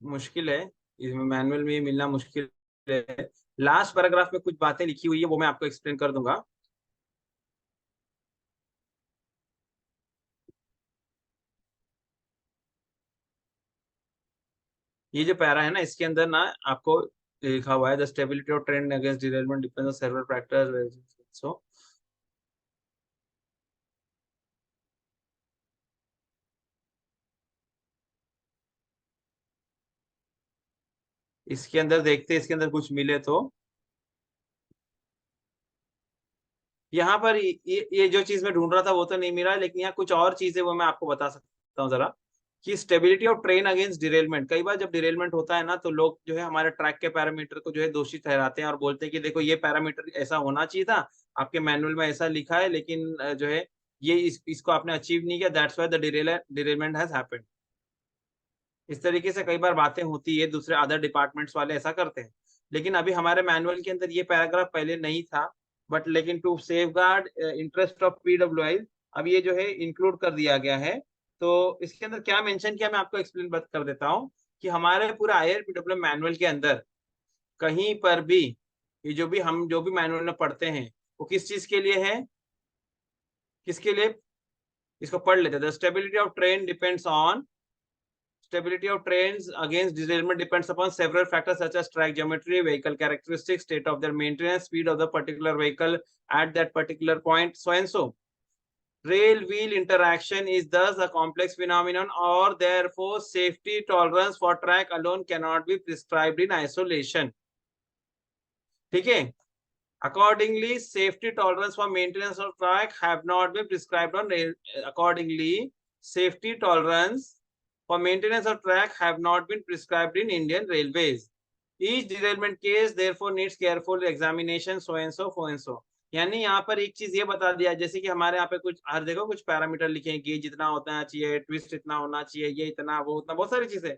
मुश्किल है, इसमें मैनुअल में ये मिलना मुश्किल है। लास्ट पैराग्राफ में कुछ बातें लिखी हुई है वो मैं आपको एक्सप्लेन कर दूंगा। ये जो पैरा है ना इसके अंदर ना आपको लिखा हुआ है the stability of train against derailment depends on several factors. So इसके अंदर देखते हैं, इसके अंदर कुछ मिले तो यहाँ पर ये जो चीज मैं ढूंढ रहा था वो तो नहीं मिला, लेकिन यहाँ कुछ और चीजें वो मैं आपको बता सकता हूँ जरा, कि stability of train against derailment. कई बार जब डिरेलमेंट होता है ना तो लोग जो है हमारे ट्रैक के पैरामीटर को जो है दोषी ठहराते हैं और बोलते हैं कि देखो ये पैरामीटर ऐसा होना चाहिए था, आपके मैनुअल में ऐसा लिखा है, लेकिन जो है ये इसको आपने अचीव नहीं किया, that's why the derailment has happened. इस तरीके से कई बार बातें होती है, दूसरे अदर डिपार्टमेंट्स वाले ऐसा करते हैं। लेकिन अभी हमारे मैनुअल के अंदर ये पैराग्राफ पहले नहीं था, बट लेकिन to safeguard interest of PWI अब ये जो है इंक्लूड कर दिया गया है। तो इसके अंदर क्या मेंशन किया मैं आपको एक्सप्लेन कर देता हूँ, कि हमारे पूरे आईआरपीडब्ल्यू मैनुअल के अंदर कहीं पर भी ये जो भी हम जो भी मैनुअल में पढ़ते हैं वो किस चीज के लिए है, किसके लिए, इसको पढ़ लेते हैं। The stability of train depends on Stability of trains against derailment depends upon several factors such as track geometry, vehicle characteristics, state of their maintenance, speed of the particular vehicle at that particular point, so and so. Rail wheel interaction is thus a complex phenomenon, or therefore safety tolerance for track alone cannot be prescribed in isolation. ठीक है? Accordingly, safety tolerance for maintenance of track have not been prescribed on rail. Accordingly, safety tolerance for maintenance of track have not been prescribed in Indian Railways. Each derailment case therefore needs careful examination, so and so, so and so. यानी यहाँ पर एक चीज ये बता दिया, जैसे कि हमारे यहाँ पे कुछ हर जगह कुछ पैरामीटर लिखे हैं, गेज इतना होना चाहिए, ट्विस्ट इतना होना चाहिए, ये इतना वो उतना, बहुत सारी चीजें।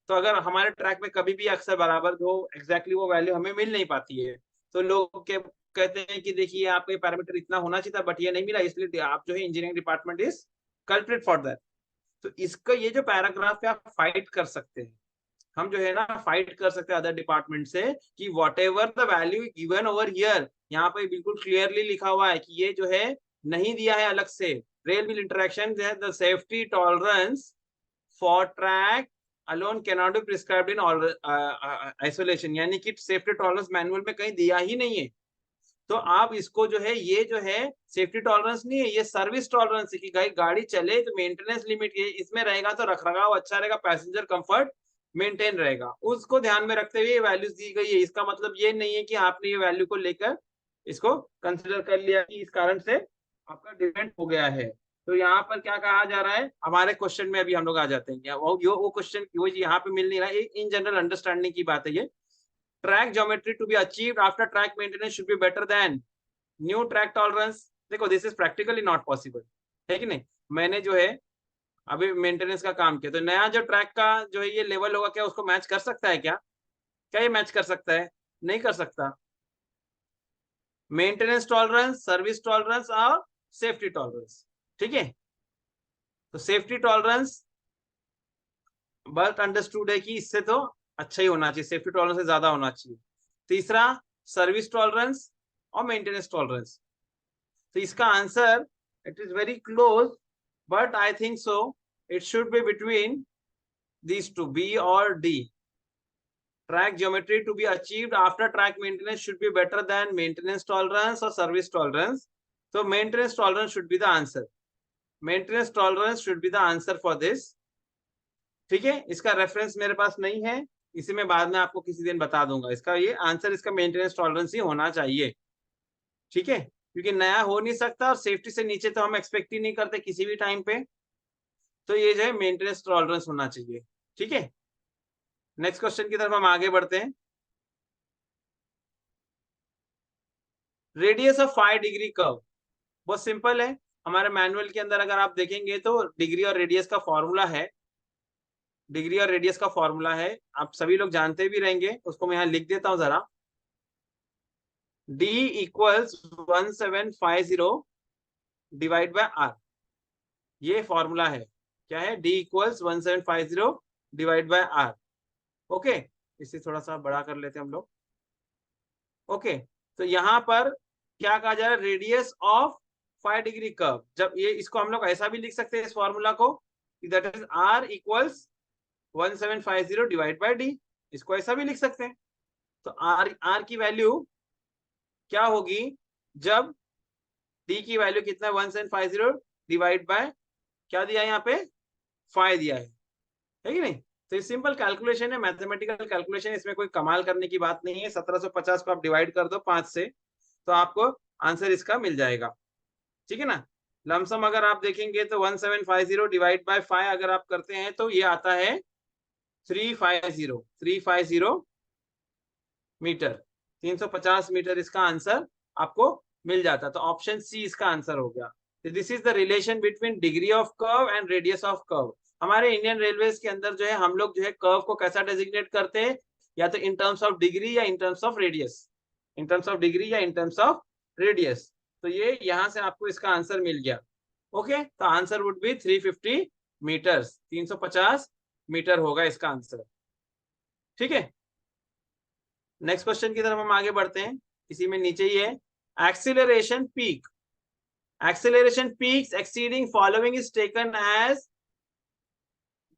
तो अगर हमारे ट्रैक में कभी भी अक्सर बराबर हो एग्जैक्टली वो वैल्यू हमें मिल नहीं पाती है, तो लोग के कहते हैं कि देखिए आपका पैरामीटर इतना होना चाहिए था बट ये नहीं मिला, इसलिए आप जो है engineering department is culprit for that. तो इसका ये जो पैराग्राफ है आप फाइट कर सकते हैं, हम जो है ना फाइट कर सकते हैं अदर डिपार्टमेंट से, कि what ever the value given over here, यहाँ पे बिल्कुल क्लियरली लिखा हुआ है कि ये जो है नहीं दिया है अलग से। Rail wheel interaction the safety tolerance for track alone cannot be prescribed in isolation, यानी कि सेफ्टी टॉलरेंस मैनुअल में कहीं दिया ही नहीं है। तो आप इसको जो है ये जो है सेफ्टी टॉलरेंस नहीं है, ये सर्विस टॉलरेंस है, कि गाड़ी चले तो मेंटेनेंस लिमिट इसमें रहेगा तो रखरखाव अच्छा रहेगा, पैसेंजर कंफर्ट मेंटेन रहेगा, उसको ध्यान में रखते हुए ये वैल्यूज दी गई है। इसका मतलब ये नहीं है कि आपने ये वैल्यू को लेकर इसको कंसिडर कर लिया कि इस कारण से आपका डिपेंड हो गया है। तो यहाँ पर क्या कहा जा रहा है, हमारे क्वेश्चन में अभी हम लोग आ जाते हैं, वो क्वेश्चन वो यहाँ पे मिल नहीं रहा है, इन जनरल अंडरस्टैंडिंग की बात है ये। Track geometry to be achieved after track maintenance should be better than new track tolerance. देखो this is practically not possible, है कि नहीं। मैंने जो है अभी मेंटेनेंस का काम किया, तो नया जो ट्रैक का जो है ये लेवल होगा, क्या उसको मैच कर सकता है क्या, क्या ये मैच कर सकता है, नहीं कर सकता। मेंटेनेंस टॉलरेंस, सर्विस टॉलरेंस और सेफ्टी टॉलरेंस, ठीक है। तो सेफ्टी टॉलरेंस बस अंडरस्टूड है कि इससे तो अच्छा ही होना चाहिए, सेफ्टी टॉलरेंस से ज्यादा होना चाहिए। तीसरा सर्विस टॉलरेंस और मेंटेनेंस टॉलरेंस, तो इसका answer it is very close, but I think so it should be between these two, B और D. track geometry to be achieved after track maintenance should be better than maintenance tolerance or service tolerance. So maintenance tolerance should be the answer. Maintenance tolerance should be the answer for this. ठीक है, इसका reference मेरे पास नहीं है, इसे मैं बाद में आपको किसी दिन बता दूंगा। इसका ये आंसर, इसका मेंटेनेंस टॉलरेंस ही होना चाहिए। ठीक है, क्योंकि नया हो नहीं सकता और सेफ्टी से नीचे तो हम एक्सपेक्ट ही नहीं करते किसी भी टाइम पे। तो ये जो है मेंटेनेंस टॉलरेंस होना चाहिए। ठीक है, नेक्स्ट क्वेश्चन की तरफ हम आगे बढ़ते हैं। रेडियस ऑफ 5 डिग्री कर्व बहुत सिंपल है। हमारे मैनुअल के अंदर अगर आप देखेंगे तो डिग्री और रेडियस का फॉर्मूला है, डिग्री और रेडियस का फॉर्मूला है, आप सभी लोग जानते भी रहेंगे। उसको मैं यहाँ लिख देता हूं जरा। D equals 1750 divide by R, ये फॉर्मूला है। क्या है? D equals 1750 divide by R। Okay, इसे थोड़ा सा बड़ा कर लेते हैं हम लोग। ओके, तो यहाँ पर क्या कहा जा रहा है? Radius of 5 degree curve. जब ये, इसको हम लोग ऐसा भी लिख सकते हैं इस फॉर्मूला को, that is R equals 1750 divide by D। इसको ऐसा भी लिख सकते हैं। तो R की वैल्यू क्या होगी? जब D की वैल्यू कितना है? 1750 डिवाइड बाय क्या दिया है यहाँ पे? 5 दिया है कि नहीं? तो ये सिंपल कैलकुलेशन है, मैथमेटिकल कैलकुलेशन, इसमें कोई कमाल करने की बात नहीं है। 1750 को आप डिवाइड कर दो 5 से, तो आपको आंसर इसका मिल जाएगा। ठीक है ना? लमसम अगर आप देखेंगे तो 1750 डिवाइड बाय 5 अगर आप करते हैं तो ये आता है 350 मीटर। 350 मीटर इसका आंसर आपको मिल जाता। तो ऑप्शन सी इसका आंसर हो गया। This is the relation between degree of curve and radius of curve. हमारे इंडियन रेलवेज के अंदर जो है हम लोग जो है कर्व को कैसा डेजिग्नेट करते हैं? या तो इन टर्म्स ऑफ डिग्री या इन terms of radius, in terms of degree या इन टर्म्स ऑफ रेडियस। तो ये यहां से आपको इसका आंसर मिल गया। ओके, तो answer would be 350 meters. 350 meter होगा इसका आंसर। ठीक है, नेक्स्ट क्वेश्चन की तरफ हम आगे बढ़ते हैं। इसी में नीचे ही है, acceleration peak. Acceleration peaks exceeding following is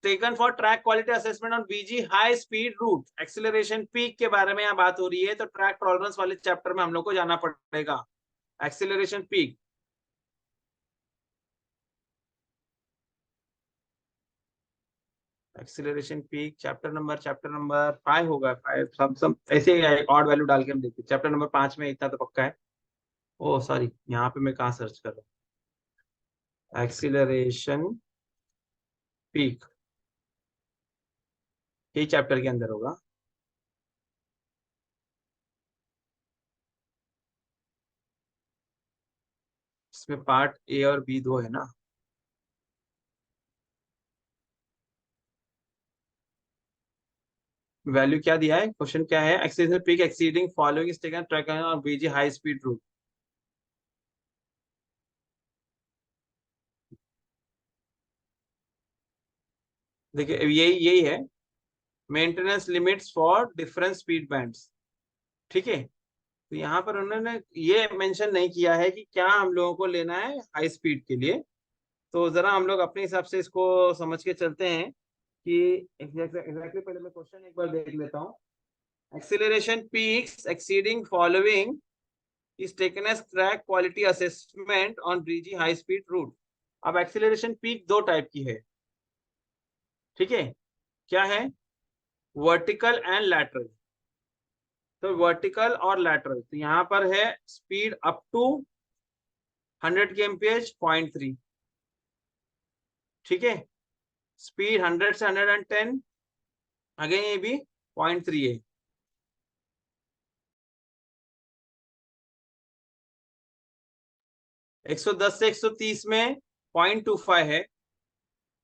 taken for track quality assessment on BG high speed route. Acceleration peak के बारे में यहाँ बात हो रही है, तो ट्रैक टॉलरेंस वाले चैप्टर में हम लोग को जाना पड़ेगा। Acceleration peak, acceleration peak chapter number 5 होगा। 5 सब ऐसे ही ऑड वैल्यू डाल के हम देखते हैं। चैप्टर नंबर 5 में इतना तो पक्का है। ओ सॉरी, यहाँ पे मैं कहाँ सर्च कर रहा हूँ? एक्सीलरेशन पीक यही चैप्टर के अंदर होगा। इसमें पार्ट ए और बी दो है ना? वैल्यू क्या दिया है? क्वेश्चन क्या है? Acceleration peak exceeding following is taken track on BG high speed route. देखिए यही यही है, maintenance limits for different speed bands. ठीक है, तो यहाँ पर उन्होंने ये मेंशन नहीं किया है कि क्या हम लोगों को लेना है हाई स्पीड के लिए। तो जरा हम लोग अपने हिसाब से इसको समझ के चलते हैं कि एग्जैक्टली पहले मैं क्वेश्चन एक बार देख लेता हूँ। Acceleration peaks exceeding following is taken as track quality assessment on BG high speed route। अब एक्सीलरेशन पीक दो टाइप की है। ठीक है, क्या है? Vertical and lateral. तो वर्टिकल और लैटरल, तो यहाँ पर है स्पीड अप टू 100 kmph 0.3। ठीक है, स्पीड 100 से 110, अगेन ये भी 0.3 है। 110 से 130 में 0.25 है,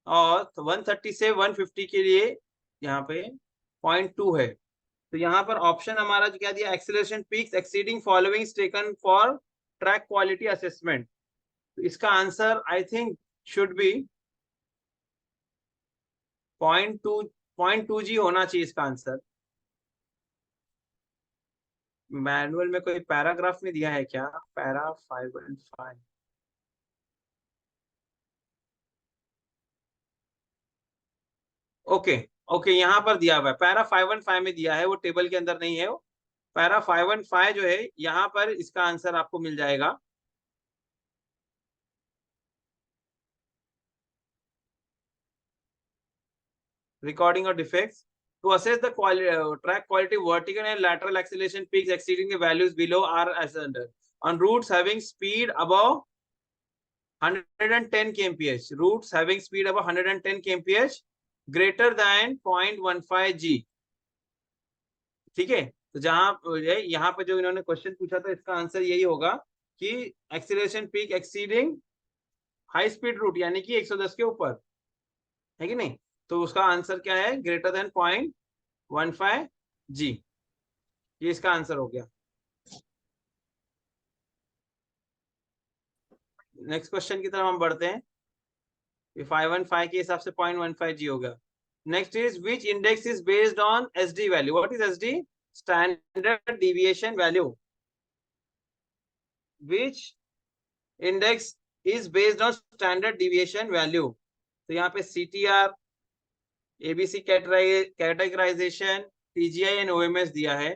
और 130 से 150 के लिए यहाँ पे 0.2 है। तो यहाँ पर ऑप्शन हमारा जो क्या दिया? Acceleration peaks exceeding following taken for track quality assessment. तो इसका answer I think should be 0.2 जी होना चाहिए इसका आंसर। मैनुअल में कोई पैराग्राफ में दिया है क्या? पैरा 5.5। ओके, ओके, यहाँ पर दिया हुआ है पैरा 515 में दिया है, वो टेबल के अंदर नहीं है वो। पैरा 515 जो है यहाँ पर इसका आंसर आपको मिल जाएगा। Recording of defects to assess the track quality, vertical and lateral acceleration peaks exceeding the values below are as under. On routes having speed above 110 kmph, routes having speed above 110 kmph greater than 0.15 g। ठीक है, तो जहां यहाँ पे जो इन्होंने question पूछा था इसका आंसर यही होगा कि acceleration peak exceeding high speed route यानी कि 110 के ऊपर, है कि नहीं? तो उसका आंसर क्या है? ग्रेटर देन 0.15 जी। ये इसका आंसर हो गया। नेक्स्ट क्वेश्चन की तरफ हम बढ़ते हैं। 515 के हिसाब से 0.15 जी हो गया। Next is which index is based on S D value. What is S D? Standard deviation value. Which index is based on standard deviation value. तो यहाँ पे CTR, ABC categorization, TGI and OMS दिया है।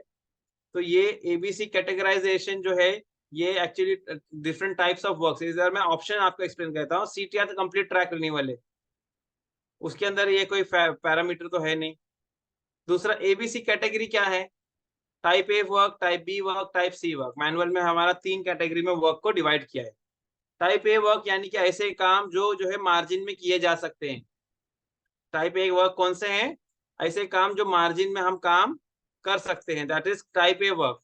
तो ये ABC categorization जो है ये actually different types of works. इधर मैं ऑप्शन आपको एक्सप्लेन करता हूँ। CTR तो कंप्लीट ट्रैक रिन्यूअल है, उसके अंदर ये कोई पैरामीटर तो है नहीं। दूसरा ABC कैटेगरी क्या है? Type A work, type B work, type C work. Manual में हमारा 3 कैटेगरी में वर्क को डिवाइड किया है। टाइप ए वर्क यानी कि ऐसे काम जो है मार्जिन में किए जा सकते हैं। टाइप ए वर्क कौन से हैं? ऐसे काम जो मार्जिन में हम काम कर सकते हैं, that is type A work.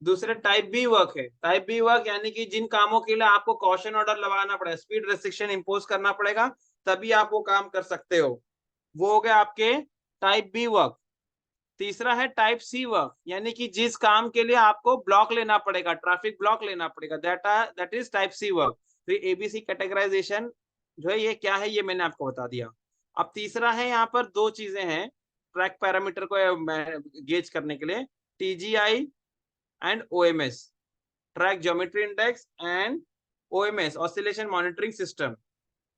दूसरे टाइप बी वर्क है। टाइप बी वर्क यानी कि जिन कामों के लिए आपको कॉशन ऑर्डर लगाना पड़ेगा, स्पीड रेस्ट्रिक्शन इंपोज करना पड़ेगा, तभी आप वो काम कर सकते हो। वो हो गए आपके टाइप बी वर्क। तीसरा है टाइप सी वर्क, यानी कि जिस काम के लिए आपको ब्लॉक लेना पड़ेगा, ट्रैफिक ब्लॉक लेना पड़ेगा, that is type C work. तो ABC कैटेगराइजेशन जो है ये क्या है, ये मैंने आपको बता दिया। अब तीसरा है, यहाँ पर 2 चीजें हैं ट्रैक पैरामीटर को गेज करने के लिए, TGI and OMS, track geometry index and OMS, oscillation monitoring system.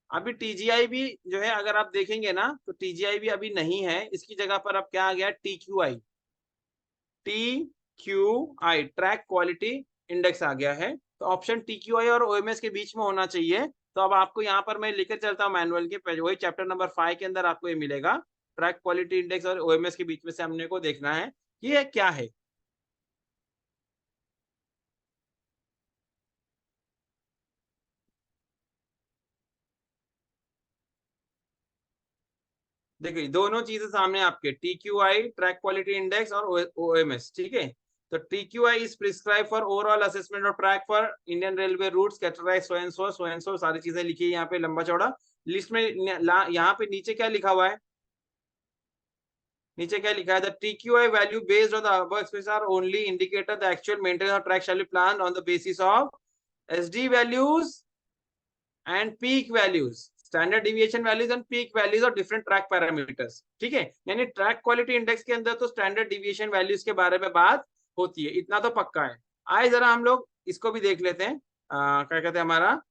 अभी TGI भी जो है अगर आप देखेंगे ना तो TGI भी अभी नहीं है, इसकी जगह पर अब क्या आ गया? TQI। TQI track quality index आ गया है। तो ऑप्शन TQI और OMS के बीच में होना चाहिए। तो अब आपको यहाँ पर मैं लेकर चलता हूँ मैनुअल के पेज, वही चैप्टर नंबर 5 के अंदर आपको ये मिलेगा। ट्रैक क्वालिटी इंडेक्स और OMS के बीच में से हमने को देखना है कि ये क्या है। देखिए दोनों चीजें सामने आपके, TQI ट्रैक क्वालिटी इंडेक्स और OMS, ठीक है। तो TQI is prescribe for overall assessment of track for Indian railway routes categorize so and so, सारी चीजें लिखी है यहाँ पे लंबा चौड़ा लिस्ट में। यहाँ पे नीचे क्या लिखा हुआ है? नीचे क्या लिखा है? The TQI value based on the above expression are only indicator the actual maintenance of track shall be planned on the basis of SD values and peak values, standard deviation values and peak values और different track parameters, ठीक है। यानी track quality index के अंदर तो standard deviation values के बारे में बात होती है, इतना तो पक्का है। आए जरा हम लोग इसको भी देख लेते हैं, क्या कहते हैं हमारा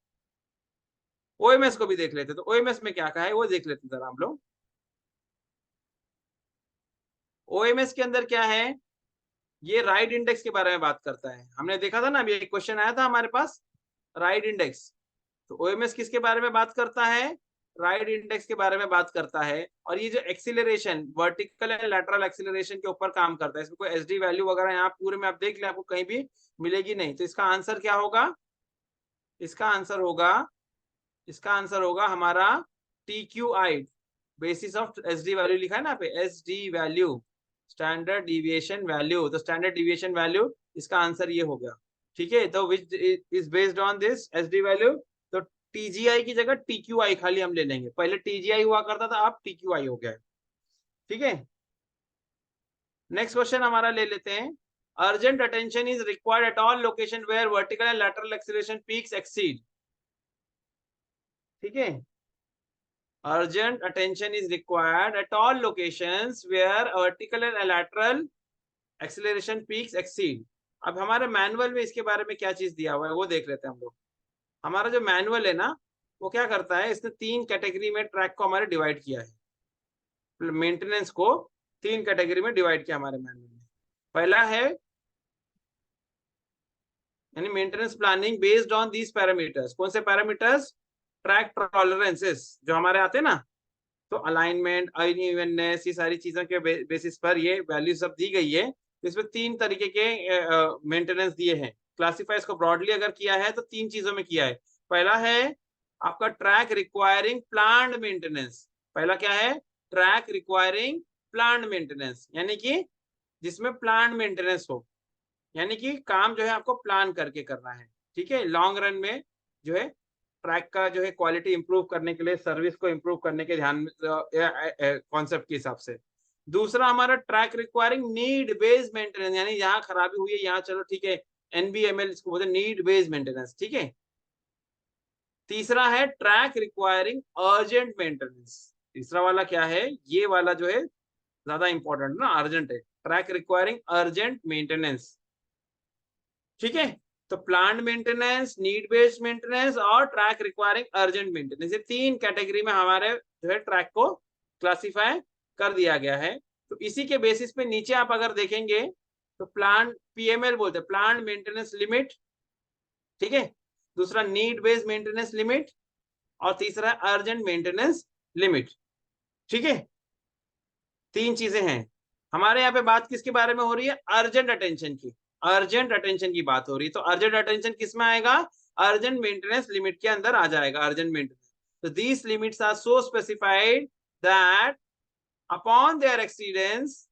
OMS को भी देख लेते हैं। तो OMS में क्या कहा है वो देख लेते हैं जरा हम लोग। OMS के अंदर क्या है? ये राइड इंडेक्स के बारे में बात करता है। हमने देखा था ना, अभी एक क्वेश्चन आया था हमारे पास, राइड इंडेक्स। तो OMS किसके बारे में बात करता है? राइड इंडेक्स के बारे में बात करता है। और ये जो acceleration, vertical and lateral acceleration के ऊपर काम करता है। इसमें कोई SD वैल्यू वगैरह यहाँ पूरे में आप देख ले, आपको कहीं भी मिलेगी नहीं। तो इसका आंसर क्या होगा? इसका आंसर होगा, इसका आंसर होगा हमारा TQI, basis of SD value लिखा है ना पे, SD value, standard deviation value. तो स्टैंडर्ड डिविएशन वैल्यू, इसका आंसर ये हो गया, ठीक है। तो which is based on this SD value. तो TGI की जगह TQI खाली हम ले लेंगे, पहले TGI हुआ करता था, अब TQI हो गया है, ठीक है। नेक्स्ट क्वेश्चन हमारा ले लेते हैं। Urgent attention is required at all location where vertical and lateral acceleration peaks exceed, ठीक है। Urgent attention is required at all locations where vertical and lateral acceleration peaks exceed। अब हमारे मैनुअल में इसके बारे में क्या चीज दिया हुआ है वो देख लेते हैं हम लोग। हमारा जो मैनुअल है ना वो क्या करता है, इसने 3 कैटेगरी में ट्रैक को हमारे डिवाइड किया है। मेंटेनेंस को 3 कैटेगरी में डिवाइड किया हमारे मैनुअल में। पहला है यानी maintenance planning based on these parameters. कौन से पैरामीटर्स? ट्रैक टॉलरेंसेस जो हमारे आते हैं ना, तो अलाइनमेंट, अनइवननेस, ये सारी चीजों के बेसिस पर ये वैल्यू सब दी गई है। इसमें 3 तरीके के मेंटेनेंस दिए हैं। क्लासिफाई इसको ब्रॉडली अगर किया है तो 3 चीजों में किया है। पहला है आपका ट्रैक रिक्वायरिंग प्लान्ड मेंटेनेंस। पहला क्या है? ट्रैक रिक्वायरिंग प्लान्ड मेंटेनेंस, यानी कि जिसमें प्लान्ड मेंटेनेंस हो, यानी कि काम जो है आपको प्लान करके करना है। ठीक है, लॉन्ग रन में जो है ट्रैक का जो है क्वालिटी इंप्रूव करने के लिए, सर्विस को इंप्रूव करने के ध्यान कॉन्सेप्ट के हिसाब से। दूसरा हमारा track requiring need based maintenance, यानी यहाँ खराबी हुई है यहाँ, चलो ठीक है, एनबीएमएल इसको बोलते हैं, नीड बेस्ड मेंटेनेंस। ठीक है। तीसरा है ट्रैक रिक्वायरिंग अर्जेंट मेंटेनेंस। तीसरा वाला क्या है? ये वाला जो है ज्यादा इंपॉर्टेंट ना, अर्जेंट है, ट्रैक रिक्वायरिंग अर्जेंट मेंटेनेंस। ठीक है, तो plant maintenance, need based maintenance और ट्रैक रिक्वायरिंग अर्जेंट मेंटेनेंस, ये 3 कैटेगरी में हमारे जो है ट्रैक को क्लासिफाई कर दिया गया है। तो इसी के बेसिस पे नीचे आप अगर देखेंगे तो प्लांट पीएमएल बोलते हैं, प्लांट मेंटेनेंस लिमिट। ठीक है, दूसरा नीड बेस्ड मेंटेनेंस लिमिट और तीसरा अर्जेंट मेंटेनेंस लिमिट। ठीक है, 3 चीजें हैं। हमारे यहाँ पे बात किसके बारे में हो रही है? अर्जेंट अटेंशन की। अर्जेंट अटेंशन की बात हो रही है, तो अर्जेंट अटेंशन किस में आएगा? अर्जेंट मेंटेनेंस लिमिट के अंदर आ जाएगा अर्जेंट मेंटेनेंस। तो these limits are so specified that upon their exceedance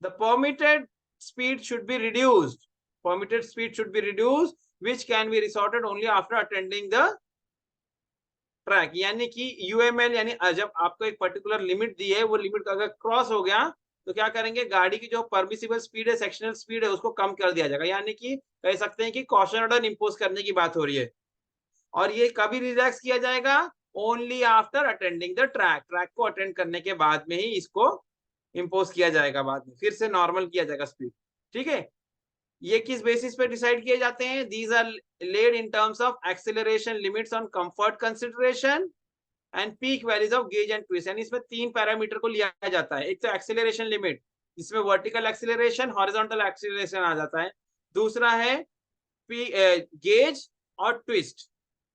the permitted speed should be reduced. Permitted speed should be reduced which can be resorted only after attending the track. यानी कि UML, यानी जब आपको एक particular limit दी है, वो limit अगर cross हो गया तो क्या करेंगे? गाड़ी की जो परमिसिबल स्पीड है, सेक्शनल स्पीड है, उसको कम कर दिया जाएगा। यानी कि कह सकते हैं कि कॉशन ऑर्डर इंपोज करने की बात हो रही है। और ये कभी रिलैक्स किया जाएगा? Only after attending the track. Track को अटेंड करने के बाद में ही इसको इंपोज किया जाएगा, बाद में फिर से नॉर्मल किया जाएगा स्पीड। ठीक है, ये किस बेसिस पे डिसाइड किए जाते हैं? These are laid in terms of acceleration limits on comfort consideration and peak values of gauge and twist. यानी इसमें 3 पैरामीटर को लिया जाता है। एक तो एक्सेलरेशन लिमिट, इसमें वर्टिकल एक्सेलरेशन, हॉरिजॉन्टल एक्सेलरेशन आ जाता है। दूसरा है गेज और ट्विस्ट,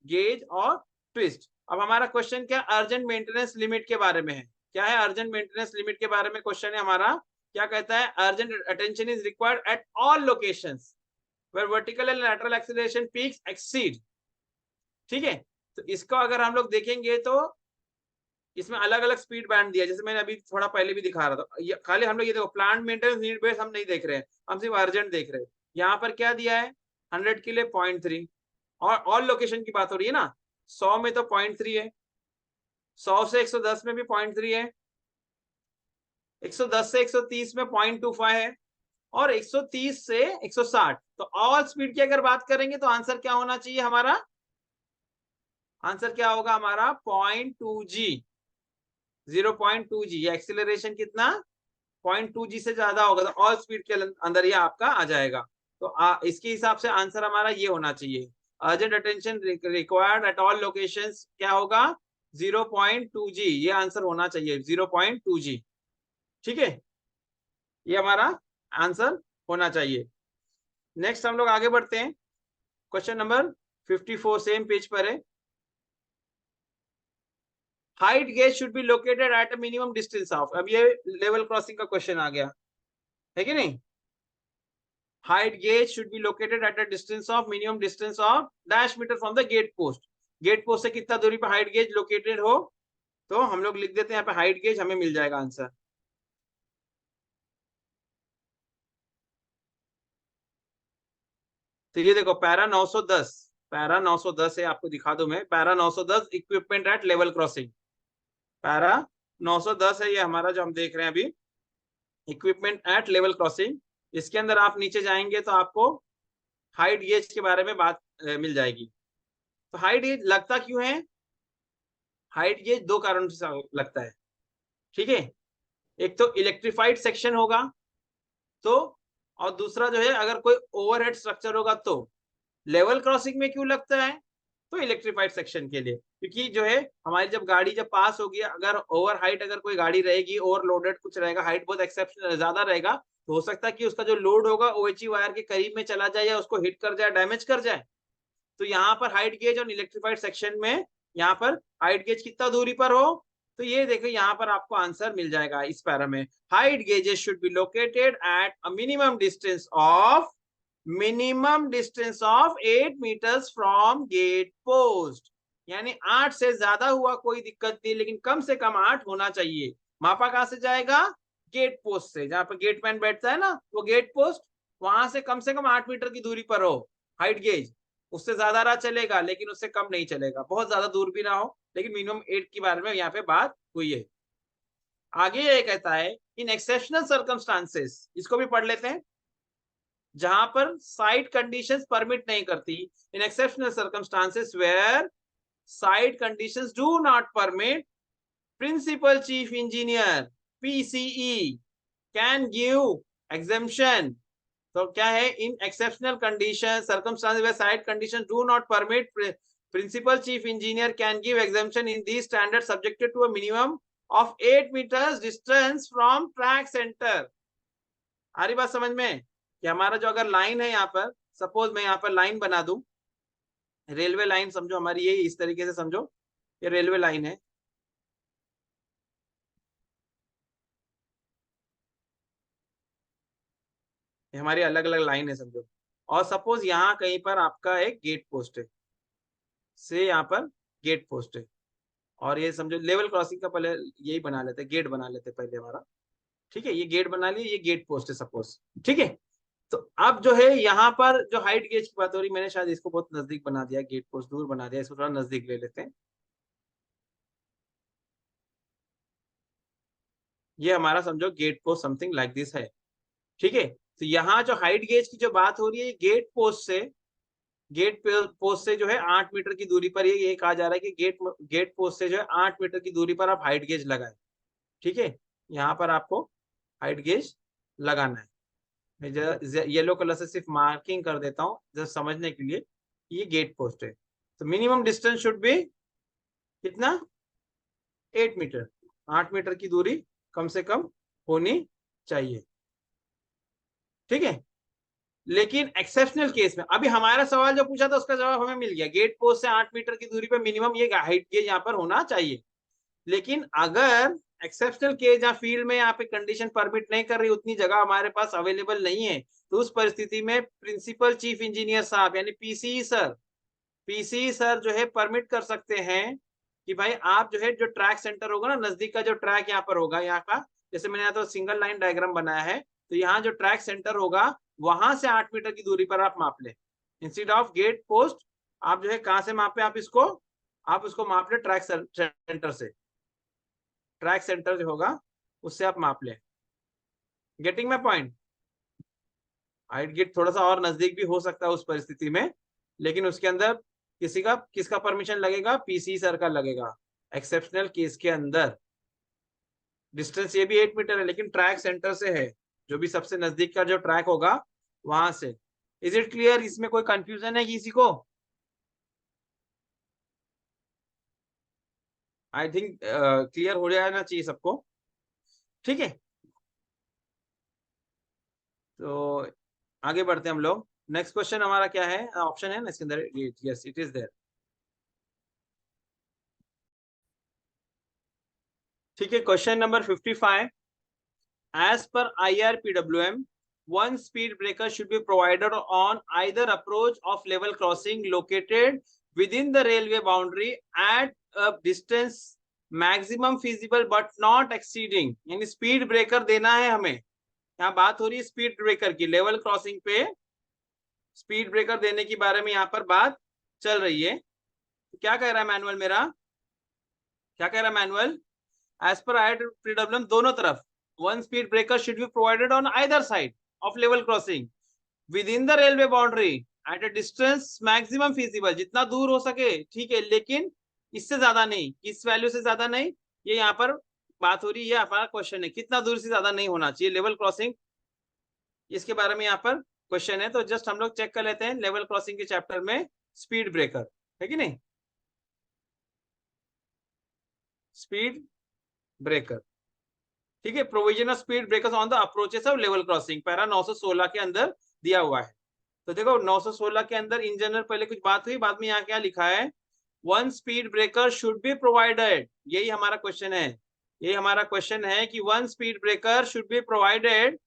गेज और ट्विस्ट। अब हमारा क्वेश्चन क्या? अर्जेंट मेंटेनेंस लिमिट के बारे में है। क्या है? अर्जेंट मेंटेनेंस लिमिट के बारे में क्वेश्चन है हमारा। क्या कहता है? Urgent attention is required at all locations where vertical and lateral acceleration peaks exceed। ठीक है, तो इसको अगर हम लोग देखेंगे तो इसमें अलग अलग स्पीड बैंड दिया, जैसे मैंने अभी थोड़ा पहले भी दिखा रहा था। ये खाली हम लोग ये देखो, प्लांट मेंटेनेंस नीड बेस हम नहीं देख रहे हैं, हम सिर्फ अर्जेंट देख रहे हैं। यहाँ पर क्या दिया है? 100 के लिए 0.3, और ऑल लोकेशन की बात हो रही है ना। 100 में तो 0.3 है, 100 से 110 में भी 0.3 है, 110 से 130 में 0.25 है, और 130 से 160। तो ऑल स्पीड की अगर बात करेंगे तो आंसर क्या होना चाहिए हमारा? आंसर क्या होगा हमारा? 0.2G, 0.2G। एक्सीलरेशन कितना? 0.2G से ज्यादा होगा तो ऑल स्पीड के अंदर ये आपका आ जाएगा। तो इसके हिसाब से आंसर हमारा ये होना चाहिए, urgent attention required at all locations क्या होगा? 0.2G। ये आंसर होना चाहिए 0.2G। ठीक है, ये हमारा आंसर होना चाहिए। नेक्स्ट हम लोग आगे बढ़ते हैं। क्वेश्चन नंबर 54 सेम पेज पर है। Height gauge should be located at a minimum distance of. अब ये लेवल क्रॉसिंग का क्वेश्चन आ गया है कि नहीं? Height gauge should be located at a distance of minimum distance of dash meter from the gate post. Gate post से कितना दूरी पर हाइट गेज लोकेटेड हो, तो हम लोग लिख देते हैं यहाँ पे हाइट गेज, हमें मिल जाएगा आंसर। तो ये देखो पैरा 910, पैरा 910 है, आपको दिखा दूं मैं। Para 910 equipment at level crossing, para 910 है ये हमारा जो हम देख रहे हैं अभी, इक्विपमेंट एट लेवल क्रॉसिंग। इसके अंदर आप नीचे जाएंगे तो आपको हाइट गेज के बारे में बात मिल जाएगी। तो हाइट गेज लगता क्यों है? हाइट गेज 2 कारण से लगता है। ठीक है, एक तो इलेक्ट्रिफाइड सेक्शन होगा तो, और दूसरा जो है अगर कोई ओवरहेड स्ट्रक्चर होगा तो। लेवल क्रॉसिंग में क्यों लगता है? तो इलेक्ट्रीफाइड सेक्शन के लिए, क्योंकि जो है हमारी जब गाड़ी जब पास होगी, अगर ओवर हाइट अगर कोई गाड़ी रहेगी, ओवरलोडेड कुछ रहेगा, हाइट बहुत एक्सेप्शनल ज्यादा रहेगा, तो हो सकता है कि उसका जो लोड होगा ओएचई वायर के करीब में चला जाए या उसको हिट कर जाए, डैमेज कर जाए। तो यहाँ पर हाइट गेज और इलेक्ट्रीफाइड सेक्शन में यहाँ पर हाइट गेज कितना दूरी पर हो, तो ये देखो यहाँ पर आपको आंसर मिल जाएगा इस पैरा में। Height gauges should be located at a minimum distance of 8 meters from gate post. यानी 8 से ज्यादा हुआ कोई दिक्कत नहीं, लेकिन कम से कम 8 होना चाहिए। मापा कहां से जाएगा? गेट पोस्ट से, जहां पर गेटमैन बैठता है ना, वो गेट पोस्ट, वहां से कम 8 मीटर की दूरी पर हो हाइट गेज। उससे ज्यादा रहा चलेगा, लेकिन उससे कम नहीं चलेगा, बहुत ज्यादा दूर भी ना हो, लेकिन मिनिमम 8 के बारे में यहाँ पे बात हुई है। आगे ये कहता है इन एक्सेप्शनल सर्कमस्टांसेस, इसको भी पढ़ लेते हैं, जहां पर साइट कंडीशंस परमिट नहीं करती, in exceptional circumstances where site conditions do not permit, principal chief engineer PCE can give exemption. तो क्या है? In exceptional condition circumstances where site condition do not permit, principal chief engineer can give exemption in the standard subjected to a minimum of 8 metres distance from track centre. आ रही बात समझ में? कि हमारा जो अगर लाइन है यहाँ पर, सपोज मैं यहाँ पर लाइन बना दूं, रेलवे लाइन समझो हमारी, ये इस तरीके से समझो, ये रेलवे लाइन है, ये हमारी अलग अलग लाइन है समझो। और सपोज यहाँ कहीं पर आपका एक गेट पोस्ट है, से यहाँ पर गेट पोस्ट है, और ये समझो लेवल क्रॉसिंग का पहले यही बना लेते, गेट बना लेते पहले हमारा, ठीक है, ये गेट बना लिया, ये गेट पोस्ट है सपोज, ठीक है। तो अब जो है यहाँ पर जो हाइट गेज की बात हो रही, मैंने शायद इसको बहुत नजदीक बना दिया, गेट पोस्ट दूर बना दिया, इसको थोड़ा नजदीक ले लेते हैं। ये हमारा समझो get post something like this है, ठीक है। तो यहाँ जो हाइट गेज की जो बात हो रही है, गेट पोस्ट से, गेट पोस्ट से जो है 8 मीटर की दूरी पर, ये कहा जा रहा है कि गेट पोस्ट से जो है 8 मीटर की दूरी पर आप हाइट गेज लगाए, ठीक है। यहाँ पर आपको हाइट गेज लगाना है। मैं येलो कलर से सिर्फ मार्किंग कर देता हूँ जस्ट समझने के लिए, ये गेट पोस्ट है। तो मिनिमम डिस्टेंस शुड बी कितना? 8 मीटर, 8 मीटर की दूरी कम से कम होनी चाहिए, ठीक है। लेकिन एक्सेप्शनल केस में, अभी हमारा सवाल जो पूछा था उसका जवाब हमें मिल गया, गेट पोस्ट से 8 मीटर की दूरी पर मिनिमम ये हाइट गेज यहाँ पर होना चाहिए। लेकिन अगर एक्सेप्शनल केस या फील्ड में यहाँ पे कंडीशन परमिट नहीं कर रही, उतनी जगह हमारे पास अवेलेबल नहीं है, तो उस परिस्थिति में प्रिंसिपल चीफ इंजीनियर साहब यानी पीसीई सर जो है परमिट कर सकते हैं कि भाई आप जो है, जो ट्रैक सेंटर होगा ना, नजदीक का जो ट्रैक यहाँ पर होगा, यहाँ का, जैसे मैंने यहाँ तो सिंगल लाइन डायग्राम बनाया है, तो यहाँ जो ट्रैक सेंटर होगा वहां से 8 मीटर की दूरी पर आप माप ले, इंस्टेड ऑफ गेट पोस्ट। आप जो है कहाँ से मापे, आप उसको माप ले ट्रैक सेंटर से, ट्रैक सेंटर जो होगा उससे आप माप ले। Getting my point? Height gate थोड़ा सा और नजदीक भी हो सकता है उस परिस्थिति में, लेकिन उसके अंदर किसका परमिशन लगेगा? पीसी सर का लगेगा। एक्सेप्शनल केस के अंदर डिस्टेंस ये भी 8 मीटर है, लेकिन ट्रैक सेंटर से है, जो भी सबसे नजदीक का जो ट्रैक होगा वहां से। Is it clear? इसमें कोई कंफ्यूजन है किसी को? आई थिंक क्लियर हो जाना चाहिए सबको, ठीक है। तो आगे बढ़ते हैं हम लोग। नेक्स्ट क्वेश्चन हमारा क्या है? ऑप्शन है ना इसके अंदर, यस इट इज देयर, ठीक है। Question number 55, as per IRPWM, one speed breaker should be provided on either approach of level crossing located within the railway boundary at a distance maximum feasible but not exceeding, यानी speed breaker देना है हमें। यहाँ बात हो रही है speed breaker की, लेवल क्रॉसिंग पे स्पीड ब्रेकर देने के बारे में यहाँ पर बात चल रही है। तो क्या कह रहा है मैनुअल मेरा? क्या कह रहा है मैनुअल? एज पर IRPWM दोनों तरफ one speed breaker should be provided on either side of level crossing within the railway boundary at a distance maximum feasible, जितना दूर हो सके, ठीक है, लेकिन इससे ज्यादा नहीं, किस वैल्यू से ज्यादा नहीं, ये यहाँ पर बात हो रही है। हमारा क्वेश्चन है कितना दूर से ज्यादा नहीं होना चाहिए लेवल क्रॉसिंग, इसके बारे में यहाँ पर क्वेश्चन है। तो जस्ट हम लोग चेक कर लेते हैं लेवल क्रॉसिंग के चैप्टर में स्पीड ब्रेकर। है कि नहीं? स्पीड ब्रेकर, ठीक है, provision of speed breakers on the approaches of level crossing, para 916 के अंदर दिया हुआ है। तो देखो 916 के अंदर इन जनरल पहले कुछ बात हुई, बाद में यहाँ क्या लिखा है, one speed breaker should be provided, यही हमारा क्वेश्चन है, यही हमारा क्वेश्चन है कि one speed breaker should be provided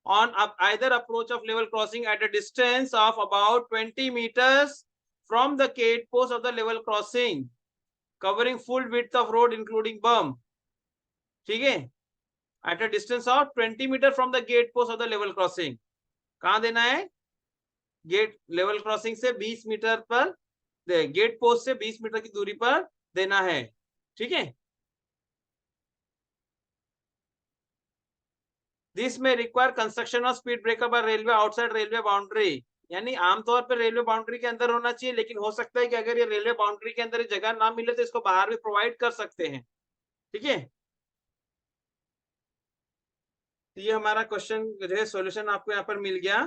on either approach of level crossing at a distance of about 20 meters from the gate post of the level crossing, covering full width of road including berm, ठीक है, at a distance of 20 meter from the gate post of the level crossing। कहाँ देना है? Gate level crossing से 20 metre पर, gate post से 20 metre की दूरी पर देना है, ठीक है। दिस में require construction of speed breaker by railway outside railway boundary, यानी आमतौर पर रेलवे बाउंड्री के अंदर होना चाहिए, लेकिन हो सकता है कि अगर ये रेलवे बाउंड्री के अंदर जगह ना मिले तो इसको बाहर भी प्रोवाइड कर सकते हैं, ठीक है। तो ये हमारा क्वेश्चन जो है सॉल्यूशन आपको यहाँ पर मिल गया,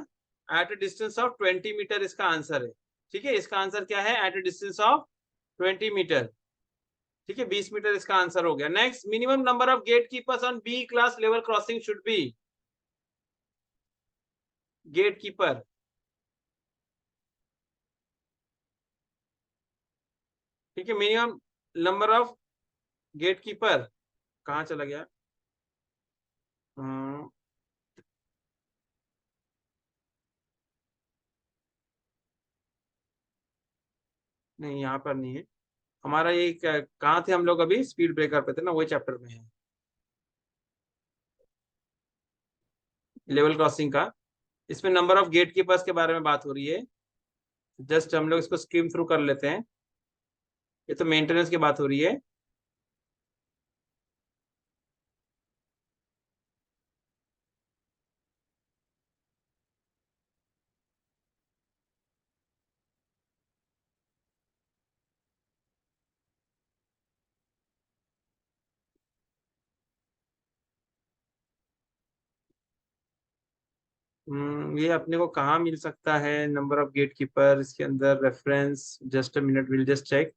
at a distance of 20 meter इसका आंसर है, ठीक है। इसका आंसर क्या है? At a distance of 20 meter, ठीक है, 20 मीटर इसका आंसर हो गया। Next, minimum number of gate keepers on B class level crossing should be, gate keeper, ठीक है, minimum number of gate keeper, कहाँ चला गया? नहीं यहाँ पर नहीं है हमारा, ये कहाँ थे हम लोग? अभी स्पीड ब्रेकर पे थे ना, वही चैप्टर में है, लेवल क्रॉसिंग का। इसमें नंबर ऑफ गेट कीपर्स के बारे में बात हो रही है, जस्ट हम लोग इसको स्कीम थ्रू कर लेते हैं, ये तो मेंटेनेंस की बात हो रही है। ये अपने को कहाँ मिल सकता है नंबर ऑफ गेट कीपर, इसके अंदर reference, just a minute, will just check.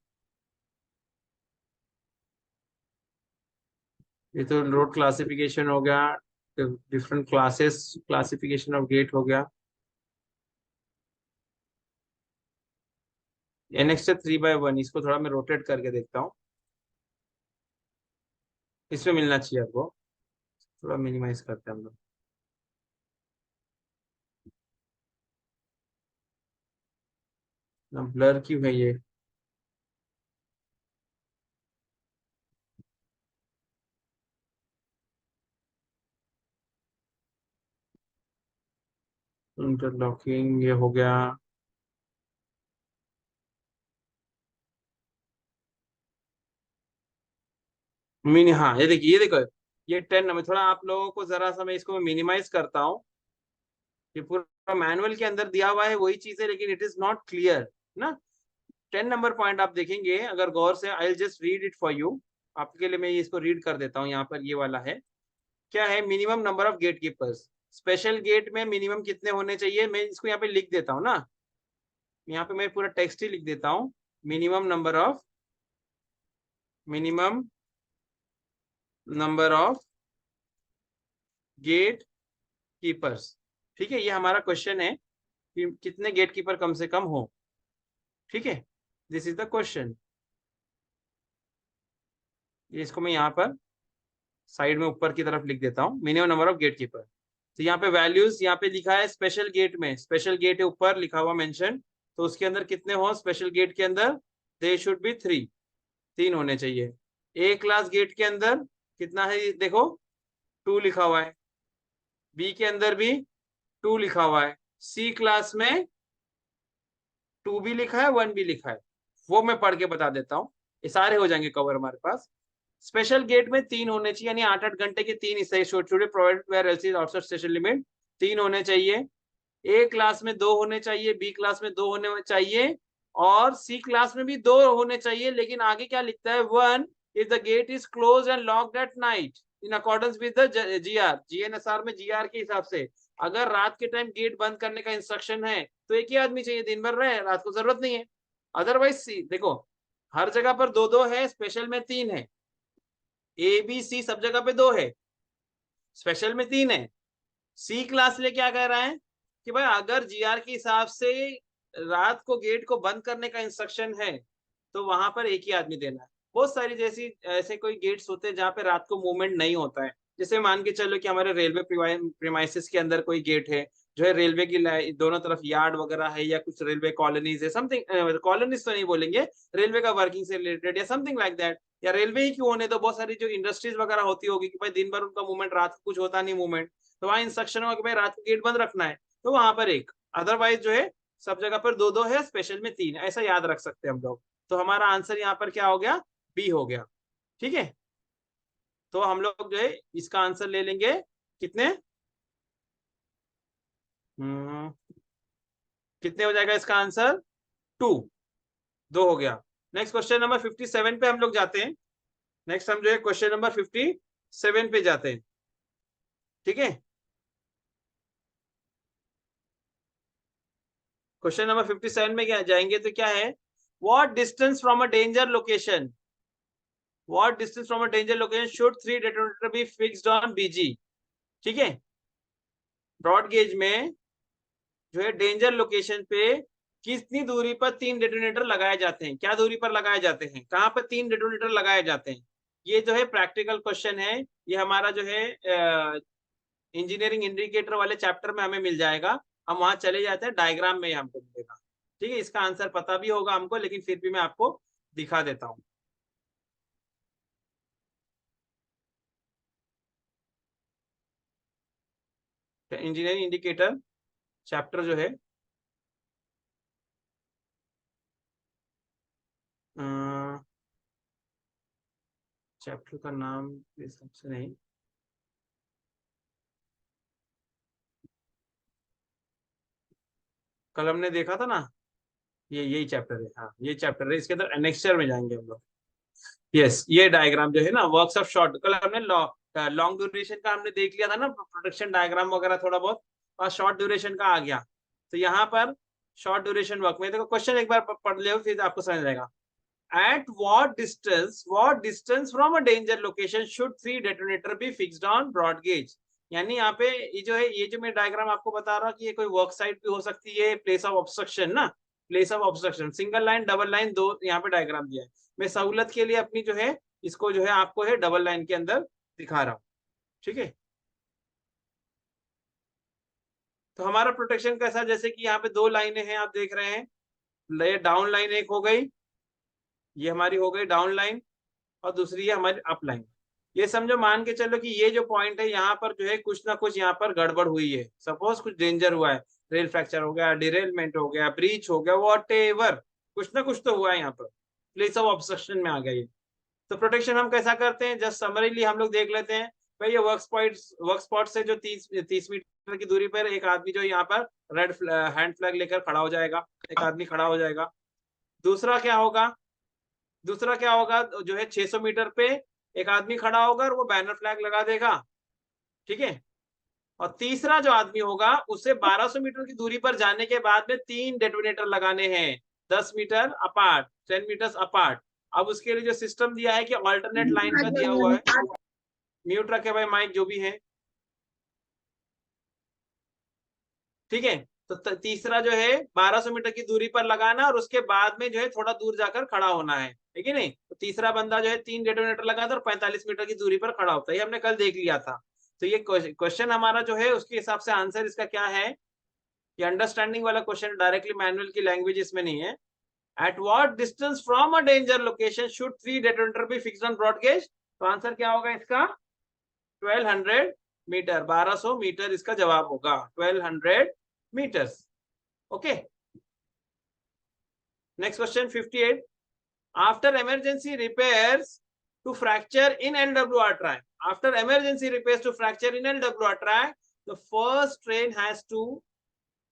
ये तो रोड क्लासिफिकेशन हो गया, different classes classification of gate हो गया, एनेक्स 3/1, इसको थोड़ा मैं रोटेट करके देखता हूँ, इसमें मिलना चाहिए आपको, थोड़ा मिनिमाइज करते हैं हम लोग। ब्लर क्यों है ये? इंटरलॉकिंग ये हो गया, मिनी, हाँ ये देखिए, ये देखो, ये 10 नंबर, थोड़ा आप लोगों को जरा सा मैं इसको मिनिमाइज करता हूँ, ये पूरा मैनुअल के अंदर दिया हुआ है वही चीज है, लेकिन इट इज नॉट क्लियर ना। 10 नंबर पॉइंट आप देखेंगे अगर गौर से, I just read it for you, आपके लिए मैं इसको रीड कर देता हूँ। यहाँ पर ये वाला है, क्या है, minimum number of gate keepers, special gate में मिनिमम कितने होने चाहिए, मैं इसको यहाँ पे लिख देता हूँ ना, यहाँ पे मैं पूरा टेक्स्ट ही लिख देता हूँ, minimum number of gate keepers, ठीक है, ये हमारा क्वेश्चन है कि कितने गेट कीपर कम से कम हो, ठीक है, दिस इज द क्वेश्चन। ये इसको मैं यहाँ पर साइड में ऊपर की तरफ लिख देता हूँ, minimum number of gate keeper. तो यहाँ पे वैल्यूज यहाँ पे लिखा है, स्पेशल गेट में, स्पेशल गेट है ऊपर लिखा हुआ मेंशन, तो उसके अंदर कितने हो स्पेशल गेट के अंदर, दे शुड बी 3, 3 होने चाहिए। ए क्लास गेट के अंदर कितना है देखो, 2 लिखा हुआ है, बी के अंदर भी 2 लिखा हुआ है, सी क्लास में 2 भी लिखा है, 1 भी लिखा है, वो मैं पढ़ के बता देता हूँ, ये सारे हो जाएंगे कवर हमारे पास। स्पेशल गेट में 3 होने चाहिए, यानी 8-8 घंटे के 3 हिस्से छोटे provide where LC outside station limit 3 होने चाहिए। ए क्लास में 2 होने चाहिए, बी क्लास में 2 होने चाहिए, और सी क्लास में भी 2 होने चाहिए, लेकिन आगे क्या लिखता है, 1 if the gate is close and locked at night in accordance with the GR, GNSR में जीआर के हिसाब से अगर रात के टाइम गेट बंद करने का इंस्ट्रक्शन है तो एक ही आदमी चाहिए, दिन भर रहे, रात को जरूरत नहीं है। अदरवाइज देखो, हर जगह पर दो दो है, स्पेशल में तीन है। ए बी सी सब जगह पे दो है, स्पेशल में तीन है। सी क्लास ले क्या कह रहा है कि भाई अगर जीआर के हिसाब से रात को गेट को बंद करने का इंस्ट्रक्शन है तो वहां पर एक ही आदमी देना है। बहुत सारी जैसी ऐसे कोई गेट्स होते हैं जहाँ पे रात को मूवमेंट नहीं होता है। जैसे मान के चलो कि हमारे रेलवे प्रीमाइसेस के अंदर कोई गेट है जो है, रेलवे की दोनों तरफ यार्ड वगैरह है, या कुछ रेलवे कॉलोनीज है, समथिंग, कॉलोनीज तो नहीं बोलेंगे, रेलवे का वर्किंग से रिलेटेड या समथिंग लाइक दैट, या रेलवे ही क्यों होने तो बहुत सारी जो इंडस्ट्रीज वगैरह होती होगी कि भाई दिन भर उनका मूवमेंट, रात को कुछ होता नहीं मूवमेंट, तो वहाँ इंस्ट्रक्शन होगा कि भाई रात को गेट बंद रखना है, तो वहां पर एक। अदरवाइज जो है सब जगह पर दो दो है, स्पेशल में तीन, ऐसा याद रख सकते हैं हम लोग। तो हमारा आंसर यहाँ पर क्या हो गया, बी हो गया। ठीक है, तो हम लोग जो है इसका आंसर ले लेंगे कितने, हम्म, कितने हो जाएगा इसका आंसर, टू, दो हो गया। नेक्स्ट क्वेश्चन नंबर 57 पे हम लोग जाते हैं। नेक्स्ट हम जो है क्वेश्चन नंबर 57 पे जाते हैं। ठीक है, क्वेश्चन नंबर 57 में क्या जाएंगे तो क्या है, what distance from a danger location, what distance from a danger location should three detonator be fixed on BG. ठीक है, ब्रॉड गेज में जो है डेंजर लोकेशन पे कितनी दूरी पर तीन डेटोनेटर लगाए जाते हैं, क्या दूरी पर लगाए जाते हैं, कहाँ पर तीन डेटोनेटर लगाए जाते हैं। ये जो है प्रैक्टिकल क्वेश्चन है, ये हमारा जो है इंजीनियरिंग इंडिकेटर वाले चैप्टर में हमें मिल जाएगा। हम वहां चले जाते हैं, डायग्राम में ही हमको मिलेगा। ठीक है, इसका आंसर पता भी होगा हमको, लेकिन फिर भी मैं आपको दिखा देता हूँ। इंजीनियरिंग इंडिकेटर चैप्टर जो है, चैप्टर का नाम इस हिसाब से नहीं, कल हमने देखा था ना, ये यही चैप्टर है, हाँ ये चैप्टर है, इसके अंदर एनेक्स्चर में जाएंगे हम लोग। यस, ये डायग्राम जो है ना, वर्क्स ऑफ शॉर्ट, कल हमने लॉन्ग ड्यूरेशन का हमने देख लिया था ना, प्रोटेक्शन डायग्राम वगैरह थोड़ा बहुत, और शॉर्ट ड्यूरेशन का आ गया। तो यहाँ पर शॉर्ट ड्यूरेशन वर्क में देखो, क्वेश्चन एक बार पढ़ ले फिर आपको समझ जाएगा। At what distance from a danger location should three detonator be fixed on broad gauge। यानी यहाँ पे ये जो है, ये जो मैं डायग्राम आपको बता रहा हूँ कि ये कोई वर्क साइट भी हो सकती है, प्लेस ऑफ ऑब्स्ट्रक्शन ना, place of obstruction, single line double line दो यहाँ पे डायग्राम दिया है। मैं सहूलत के लिए अपनी जो है इसको जो है आपको है डबल लाइन के अंदर दिखा रहा हूँ। ठीक है, तो हमारा प्रोटेक्शन कैसा, जैसे कि यहाँ पे दो लाइनें हैं आप देख रहे हैं, ये डाउन लाइन एक हो गई, ये हमारी हो गई डाउन लाइन, और दूसरी है हमारी अप लाइन। ये समझो, मान के चलो कि ये जो पॉइंट है यहाँ पर जो है कुछ ना कुछ यहाँ पर गड़बड़ हुई है, सपोज कुछ डेंजर हुआ है, रेल फ्रैक्चर हो गया, डिरेलमेंट हो गया, ब्रीच हो गया, वॉट एवर, कुछ ना कुछ तो हुआ है यहाँ पर, प्लेस ऑफ ऑब्स्ट्रक्शन में आ गया ये। तो प्रोटेक्शन हम कैसा करते हैं, जस्ट समरीली हम लोग देख लेते हैं। भाई ये वर्क स्पॉट से जो 30 मीटर की दूरी पर एक आदमी जो यहाँ पर रेड हैंड फ्लैग लेकर खड़ा हो जाएगा, एक आदमी खड़ा हो जाएगा। दूसरा क्या होगा, दूसरा क्या होगा, जो है 600 मीटर पे एक आदमी खड़ा होगा और वो बैनर फ्लैग लगा देगा। ठीक है, और तीसरा जो आदमी होगा उसे 1200 मीटर की दूरी पर जाने के बाद में तीन डेटोनेटर लगाने हैं, 10 मीटर अपार्ट, 10 मीटर्स अपार्ट। अब उसके लिए जो सिस्टम दिया है कि ऑल्टरनेट लाइन का दिया हुआ है, म्यूट रखे भाई माइक जो भी है। ठीक है, तो तीसरा जो है 1200 मीटर की दूरी पर लगाना, और उसके बाद में जो है थोड़ा दूर जाकर खड़ा होना है। ठीक है, नहीं तो तीसरा बंदा जो है तीन डेटोनेटर लगाता है और 45 मीटर की दूरी पर खड़ा होता है, ये हमने कल देख लिया था। तो ये क्वेश्चन हमारा जो है उसके हिसाब से आंसर इसका क्या है, ये अंडरस्टैंडिंग वाला क्वेश्चन, डायरेक्टली मैनुअल की लैंग्वेज इसमें नहीं है। At what distance from a danger location should three detonator be fixed on broad gauge. तो आंसर क्या होगा इसका, 1200 मीटर, 1200 मीटर इसका जवाब होगा, 1200 metres. Okay, next question 58। After emergency repairs to fracture in LWR track, after emergency repairs to fracture in LWR track, the first train has to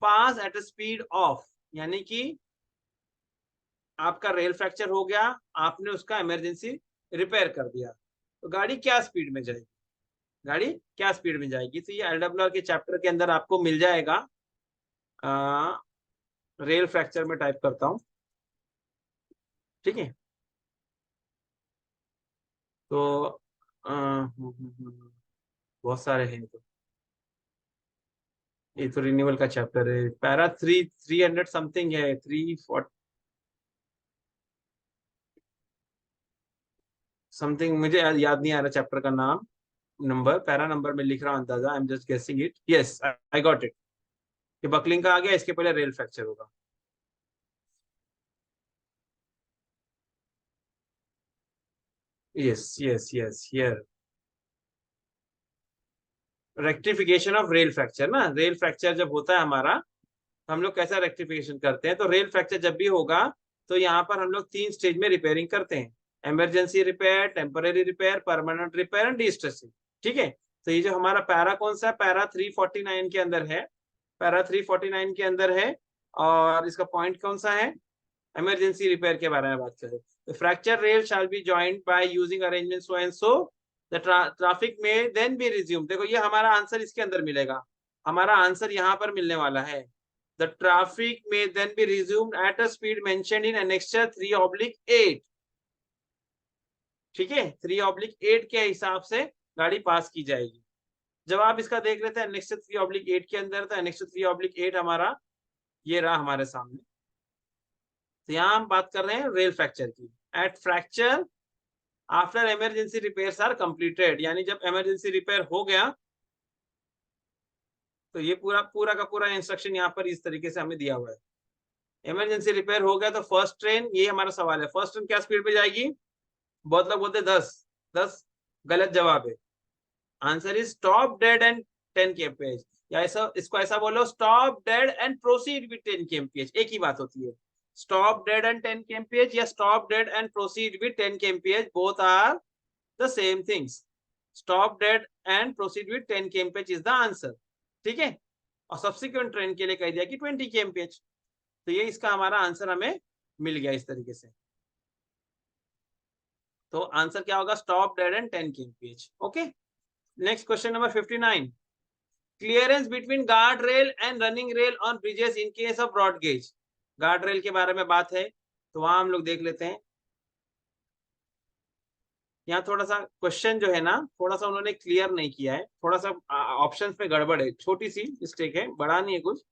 pass at a speed of. यानी कि आपका rail fracture हो गया, आपने उसका emergency repair कर दिया, तो गाड़ी क्या स्पीड में जाएगी, गाड़ी क्या स्पीड में जाएगी। तो ये एलडब्ल्यूआर के चैप्टर के अंदर आपको मिल जाएगा। रेल फ्रैक्चर में टाइप करता हूँ, ठीक है। तो बहुत सारे हैं। तो ये तो रिन्यूअल का चैप्टर है, पैरा 300 समथिंग है, 340 समथिंग, मुझे याद नहीं आ रहा चैप्टर का नाम, नंबर, पैरा नंबर में लिख रहा हूँ अंदाजा, आई am just guessing it. Yes, I got it. ये बकलिंग का आ गया, इसके पहले रेल फ्रैक्चर होगा। Yes yes yes, here rectification of rail fracture ना। रेल फ्रैक्चर जब होता है हमारा, तो हम लोग कैसा रेक्टिफिकेशन करते हैं। तो रेल फ्रैक्चर जब भी होगा, तो यहाँ पर हम लोग 3 स्टेज में रिपेयरिंग करते हैं। Emergency repair, temporary repair, permanent repair and distressing, ठीक है। तो ये जो हमारा पैरा कौन सा है, पैरा 349 के अंदर है, पैरा 349 के अंदर है। और इसका पॉइंट कौन सा है, इमरजेंसी रिपेयर के बारे में बात करें। तो fracture rail shall be joint by using arrangement so and so, the traffic may then be resume. देखो ये हमारा आंसर इसके अंदर मिलेगा, हमारा आंसर यहाँ पर मिलने वाला है। The traffic may then be resume at a speed mentioned in annexure 3/8, ठीक है। 3/8 के हिसाब से गाड़ी पास की जाएगी। जब आप इसका देख लेते हैं एनेक्सचर 3/8 के अंदर, तो एनेक्सचर 3/8 हमारा ये रहा हमारे सामने। तो यहाँ हम बात कर रहे हैं रेल फ्रैक्चर की। At fracture after emergency repairs are completed, यानी जब इमरजेंसी रिपेयर हो गया, तो ये पूरा पूरा का पूरा इंस्ट्रक्शन यहाँ पर इस तरीके से हमें दिया हुआ है। इमरजेंसी रिपेयर हो गया तो फर्स्ट ट्रेन, ये हमारा सवाल है, फर्स्ट ट्रेन क्या स्पीड पे जाएगी। बहुत लोग बोलते 10, 10 गलत जवाब है। Answer is stop dead and 10 kmph, या ऐसा इसको ऐसा बोलो, stop dead and proceed with 10 kmph, एक ही बात होती है। स्टॉप डेड एंड 10 kmph या stop dead and proceed with 10 kmph, both are the same things. Stop dead and proceed with 10 kmph is the answer, ठीक है। और सब्सिक्वेंट ट्रेन के लिए कह दिया कि 20 kmph। तो ये इसका हमारा आंसर हमें मिल गया इस तरीके से। तो आंसर क्या होगा, stop dead and 10 kmph, okay. Next question number 59, clearance between guard rail and running rail on bridges in case of broad gauge. Guard rail के बारे में बात है, तो वहां हम लोग देख लेते हैं। यहाँ थोड़ा सा क्वेश्चन जो है ना, थोड़ा सा उन्होंने क्लियर नहीं किया है, थोड़ा सा ऑप्शंस में गड़बड़ है, छोटी सी मिस्टेक है, बड़ा नहीं है कुछ।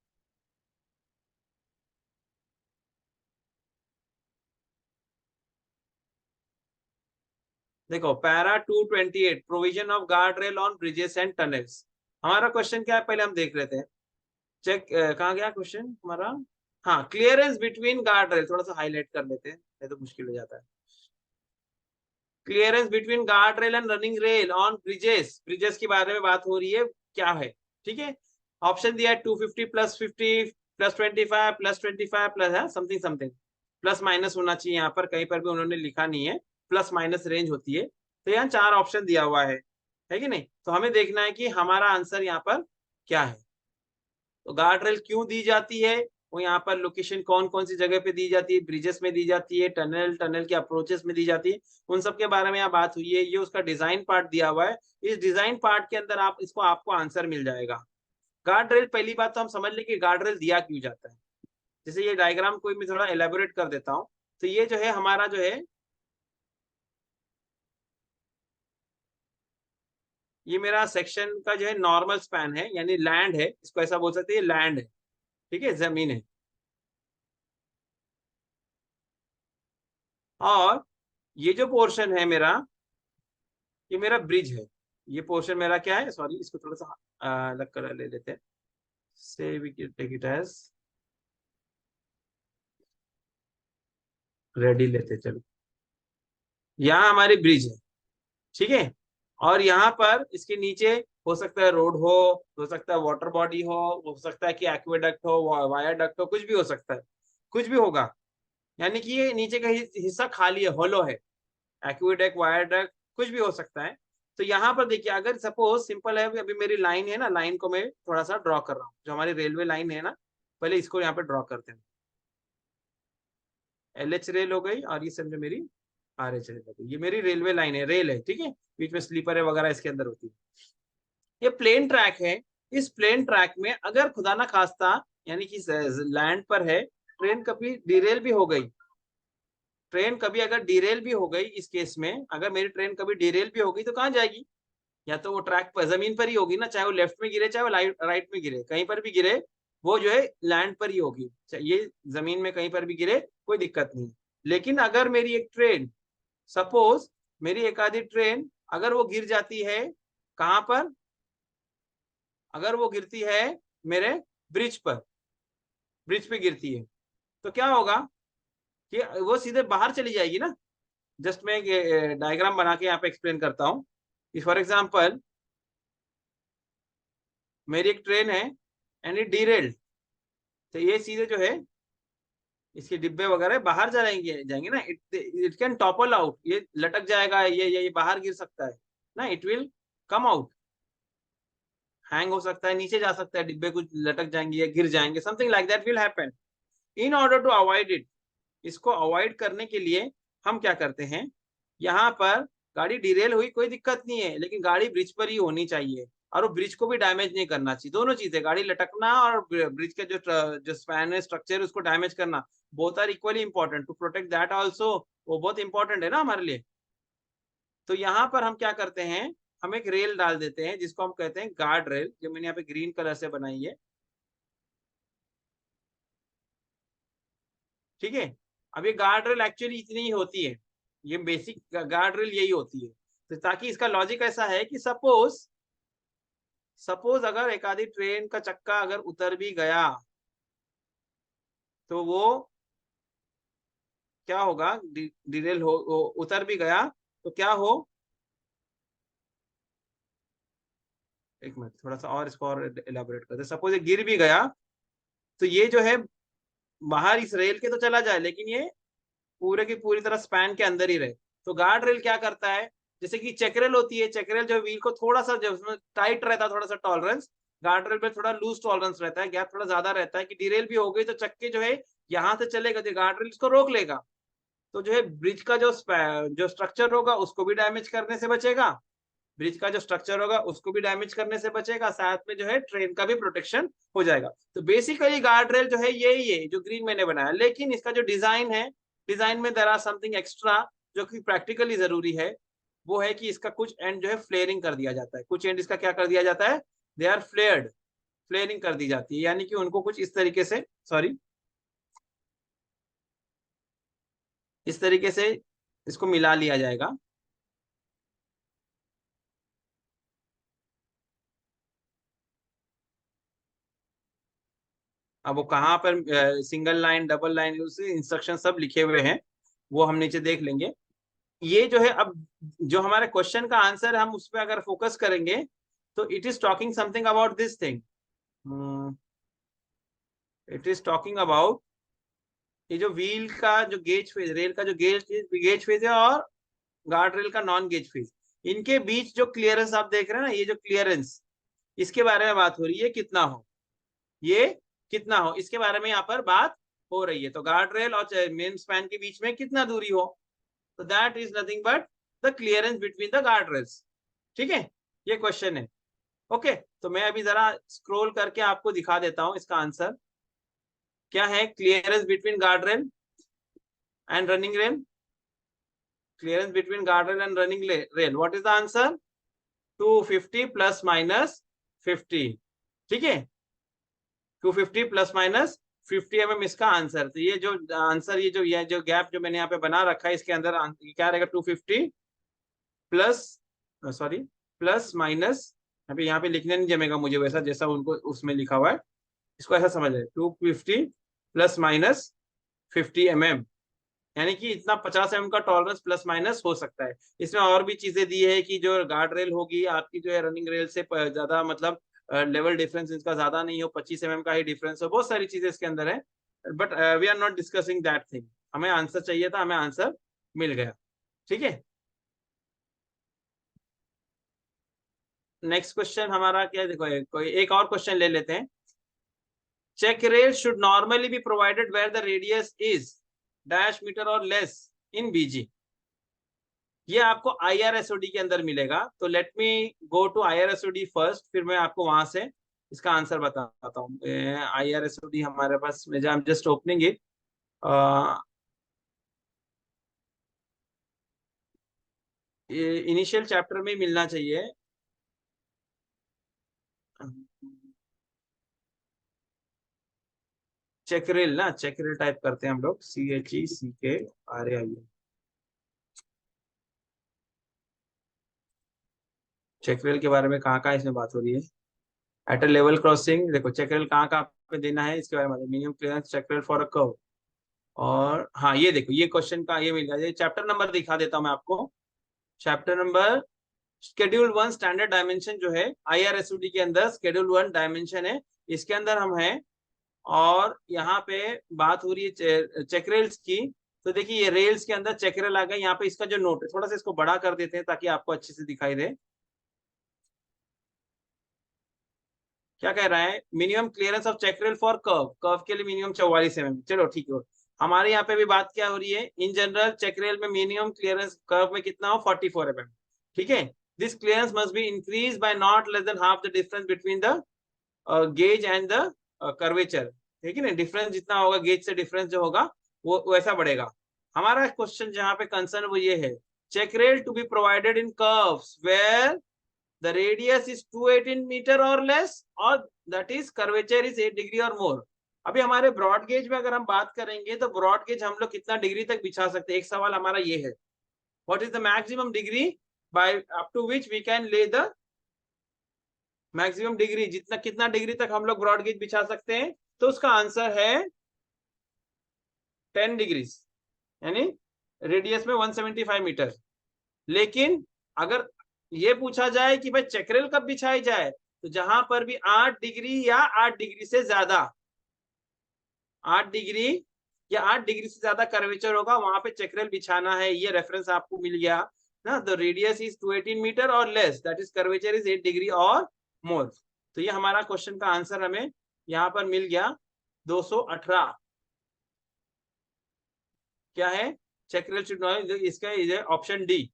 देखो para 228 provision of guard rail on bridges and tunnels, हमारा क्वेश्चन क्या है पहले हम देख लेते हैं। चेक, कहाँ गया क्वेश्चन हमारा। हाँ, क्लियरेंस बिटवीन गार्ड रेल, थोड़ा सा हाईलाइट कर लेते हैं, नहीं तो मुश्किल हो जाता है। Clearance between guard rail and running rail on bridges, bridges के बारे में बात हो रही है, क्या है, ठीक है। ऑप्शन दिया है 250 +50 +25 +25 प्लस है समथिंग समथिंग, प्लस माइनस होना चाहिए, यहाँ पर कहीं पर भी उन्होंने लिखा नहीं है, प्लस माइनस रेंज होती है। तो यहाँ 4 ऑप्शन दिया हुआ है कि नहीं। तो हमें देखना है कि हमारा आंसर यहाँ पर क्या है। तो गार्ड रेल क्यों दी जाती है, वो यहाँ पर लोकेशन कौन कौन सी जगह पे दी जाती है, ब्रिजेस में दी जाती है, टनल टनल के अप्रोचेस में दी जाती है, उन सब के बारे में यहाँ बात हुई है। ये उसका डिजाइन पार्ट दिया हुआ है, इस डिजाइन पार्ट के अंदर आप इसको आपको आंसर मिल जाएगा। गार्ड रेल, पहली बात तो हम समझ लें कि गार्ड रेल दिया क्यों जाता है। जैसे ये डायग्राम को मैं थोड़ा एलेबोरेट कर देता हूँ। तो ये जो है हमारा जो है, ये मेरा सेक्शन का जो है नॉर्मल स्पैन है, यानी लैंड है, इसको ऐसा बोल सकते हैं, लैंड है, ठीक है, जमीन है। और ये जो पोर्शन है मेरा, ये मेरा ब्रिज है। ये पोर्शन मेरा क्या है, सॉरी इसको थोड़ा सा अलग कर ले लेते हैं, say we can take it as ready लेते हैं, चलो। यहाँ हमारी ब्रिज है, ठीक है। और यहाँ पर इसके नीचे हो सकता है रोड हो सकता है वाटर बॉडी हो सकता है कि एक्वेडक्ट हो, वायाडक्ट हो, कुछ भी हो सकता है, कुछ भी होगा। यानी कि ये नीचे का हिस्सा खाली है, होलो है, एक्वेडक्ट वायाडक्ट कुछ भी हो सकता है। तो यहाँ पर देखिए, अगर सपोज सिंपल है, अभी मेरी लाइन है ना, लाइन को मैं थोड़ा सा ड्रॉ कर रहा हूँ, जो हमारी रेलवे लाइन है ना, पहले इसको यहाँ पे ड्रॉ करते हैं। LH रेल हो गई, और ये समझो मेरी RH रेल हो गई, ये मेरी रेलवे लाइन है, रेल है, ठीक है, बीच में स्लीपर है वगैरह इसके अंदर होती है। ये प्लेन ट्रैक है। इस प्लेन ट्रैक में अगर खुदा ना खास्ता यानी कि लैंड पर है, ट्रेन कभी डिरेल भी हो गई, ट्रेन कभी अगर डिरेल भी हो गई, इस केस में अगर मेरी ट्रेन कभी डिरेल भी हो गई तो कहाँ जाएगी? या तो वो ट्रैक पर जमीन पर ही होगी ना, चाहे वो लेफ्ट में गिरे चाहे वो राइट में गिरे, कहीं पर भी गिरे वो जो है लैंड पर ही होगी, ये जमीन में कहीं पर भी गिरे कोई दिक्कत नहीं। लेकिन अगर मेरी एक ट्रेन, सपोज मेरी एक आधी ट्रेन अगर वो गिर जाती है, कहां पर? अगर वो गिरती है मेरे ब्रिज पर, ब्रिज पे गिरती है, तो क्या होगा कि वो सीधे बाहर चली जाएगी ना। जस्ट मैं एक डायग्राम बना के यहाँ पे एक्सप्लेन करता हूँ। फॉर एग्जाम्पल मेरी एक ट्रेन है एंड इट डीरेल्ड, तो ये सीधे जो है इसके डिब्बे वगैरह बाहर जाएंगे जाएंगे ना, इट कैन टॉपल आउट, ये लटक जाएगा, ये बाहर गिर सकता है ना, it will come out, hang हो सकता है, नीचे जा सकता है, डिब्बे कुछ लटक जाएंगे या गिर जाएंगे, something like that will happen. In order to avoid it, इसको अवॉइड करने के लिए हम क्या करते हैं, यहाँ पर गाड़ी डिरेल हुई कोई दिक्कत नहीं है, लेकिन गाड़ी ब्रिज पर ही होनी चाहिए और वो ब्रिज को भी डैमेज नहीं करना चाहिए। दोनों चीजें, गाड़ी लटकना और ब्रिज के जो स्पैन है, स्ट्रक्चर उसको डैमेज करना, both are equally important, to protect that also, वो बहुत इंपॉर्टेंट है ना हमारे लिए। तो यहाँ पर हम क्या करते हैं, हम एक रेल डाल देते हैं जिसको हम कहते हैं गार्ड रेल, जो मैंने यहाँ पे ग्रीन कलर से बनाई है, ठीक है। अब ये गार्ड रेल एक्चुअली इतनी ही होती है, ये बेसिक गार्ड रेल यही होती है। तो ताकि इसका लॉजिक ऐसा है कि सपोज सपोज अगर एक आधी ट्रेन का चक्का अगर उतर भी गया तो वो क्या होगा, डिरेल हो उतर भी गया तो क्या हो, एक मिनट थोड़ा सा और इसको और इलाबोरेट करते, सपोज ये गिर भी गया तो ये जो है बाहर इस रेल के तो चला जाए, लेकिन ये पूरे की पूरी तरह स्पैन के अंदर ही रहे। तो गार्ड रेल क्या करता है, जैसे कि चेकरेल होती है, चेकरेल जो व्हील को थोड़ा सा, जब उसमें टाइट रहता है थोड़ा सा टॉलरेंस, गार्ड रेल में थोड़ा लूज टॉलरेंस रहता है, गैप थोड़ा ज्यादा रहता है कि डिरेल भी हो गई तो चक्के जो है यहाँ से चलेगा तो गार्ड रेल इसको रोक लेगा, तो जो है ब्रिज का जो स्ट्रक्चर होगा उसको भी डैमेज करने से बचेगा, ब्रिज का जो स्ट्रक्चर होगा उसको भी डैमेज करने से बचेगा, साथ में जो है ट्रेन का भी प्रोटेक्शन हो जाएगा। तो बेसिकली गार्ड रेल जो है यही है जो ग्रीन मैंने बनाया, लेकिन इसका जो डिजाइन है, डिजाइन में देयर आर समथिंग एक्स्ट्रा जो कि प्रैक्टिकली जरूरी है, वो है कि इसका कुछ एंड जो है फ्लेयरिंग कर दिया जाता है, कुछ एंड इसका क्या कर दिया जाता है, दे आर फ्लेयर्ड, फ्लेयरिंग कर दी जाती है, यानी कि उनको कुछ इस तरीके से, सॉरी इस तरीके से इसको मिला लिया जाएगा। अब वो कहाँ पर सिंगल लाइन डबल लाइन उसे इंस्ट्रक्शन सब लिखे हुए हैं, वो हम नीचे देख लेंगे। ये जो है अब जो हमारे क्वेश्चन का आंसर है, हम उस पर अगर फोकस करेंगे तो it is talking something about this thing, it is talking about ये जो व्हील का जो गेज फेज, रेल का जो गेज फेज है और गार्ड रेल का नॉन गेज फेज, इनके बीच जो क्लियरेंस आप देख रहे हैं ना, ये जो क्लियरेंस, इसके बारे में बात हो रही है, कितना हो ये, कितना हो इसके बारे में यहाँ पर बात हो रही है। तो गार्ड रेल और मेन स्पैन के बीच में कितना दूरी हो, तो that is nothing but the clearance between the guard rails, ठीक है, ये क्वेश्चन है। ओके, तो मैं अभी जरा स्क्रॉल करके आपको दिखा देता हूं इसका आंसर क्या है, clearance between guard rail and running rail, clearance between guard rail and running rail, what is the answer, 250 plus minus 50, ठीक है, 250 प्लस माइनस 50 इसका आंसर। तो ये जो आंसर, ये जो गैप जो मैंने यहाँ पे बना रखा है इसके अंदर क्या रहेगा, 250 प्लस, सॉरी प्लस माइनस, अभी यहाँ पे लिखने नहीं जमेगा मुझे वैसा जैसा उनको उसमें लिखा हुआ है, इसको ऐसा समझ है, 250 प्लस माइनस 50 mm, यानी कि इतना 50 mm का टॉलरेंस प्लस माइनस हो सकता है। इसमें और भी चीजें दी है कि जो गार्ड रेल होगी आपकी जो है रनिंग रेल से ज्यादा, मतलब लेवल डिफरेंस इसका ज्यादा नहीं हो, 25 mm का ही डिफरेंस हो, बहुत सारी चीजें इसके अंदर है, but we are not discussing that thing. हमें आंसर चाहिए था, हमें आंसर मिल गया, ठीक है। नेक्स्ट क्वेश्चन हमारा क्या है, देखो कोई एक और क्वेश्चन ले लेते हैं। Check rail should normally be provided where the radius is dash metre or less in BG, ये आपको IRSOD के अंदर मिलेगा। तो let me go to IRSOD first, फिर मैं आपको वहां से इसका आंसर बताता हूँ। IRSOD हमारे पास, I am just opening it. Initial chapter में मिलना चाहिए। चेकरेल ना, चेकरेल टाइप करते हैं हम लोग, CHECKRAIL। चेकरेल के बारे में कहाँ कहाँ इसमें बात हो रही है? एट अ लेवल क्रॉसिंग, देखो चेकरेल कहाँ कहाँ पे देना है इसके बारे में, minimum clearance check rail for a curve. और हाँ ये देखो, ये क्वेश्चन का ये मिल गया। ये चैप्टर नंबर दिखा देता हूँ मैं आपको। Chapter number schedule 1 standard dimension जो है IRSOD के अंदर, शेड्यूल 1 डायमेंशन है, इसके अंदर हम हैं। और यहाँ पे बात हो रही है चेकरेल्स की। तो देखिए ये रेल्स के अंदर चेकरेल आ गए। यहाँ पे इसका जो नोट है, थोड़ा सा इसको बड़ा कर देते हैं ताकि आपको अच्छे से दिखाई दे। क्या कह रहा है? Minimum clearance of check rail for curve, curve के लिए मिनिमम 44 mm। चलो ठीक है। हमारे यहाँ पे भी बात क्या हो रही है? इन जनरल चेकरेल में मिनिमम क्लियरेंस कर्व में कितना हो? 44 mm। ठीक है। This clearance must be increase by not less than half the difference between the gauge and the curvature. ठीक है ना, डिफरेंस जितना होगा गेज से, डिफरेंस जो होगा वो वैसा बढ़ेगा। हमारा क्वेश्चन जहाँ पे कंसर्न वो ये है, check rail to be provided in curves where the radius is 218 meter or less or that is curvature is 8 degree or more। अभी हमारे ब्रॉड गेज में अगर हम बात करेंगे तो ब्रॉड गेज हम लोग कितना डिग्री तक बिछा सकते हैं? एक सवाल हमारा ये है, what is the maximum degree by up to which we can lay the maximum degree, जितना कितना डिग्री तक हम लोग ब्रॉड गेज बिछा सकते हैं? तो उसका आंसर है 10 डिग्री, यानी रेडियस में 175 मीटर। लेकिन अगर ये पूछा जाए कि भाई चेकरेल कब बिछाई जाए, तो जहां पर भी 8 डिग्री या 8 डिग्री से ज्यादा, 8 डिग्री या 8 डिग्री से ज्यादा कर्वेचर होगा, वहां पे चेकरेल बिछाना है। ये रेफरेंस आपको मिल गया ना। The radius is 218 metre or less, that is curvature is 8 degree और मोर। तो ये हमारा क्वेश्चन का आंसर हमें यहाँ पर मिल गया 218। क्या है? चेकरेल शुड नॉट, इसका ऑप्शन डी,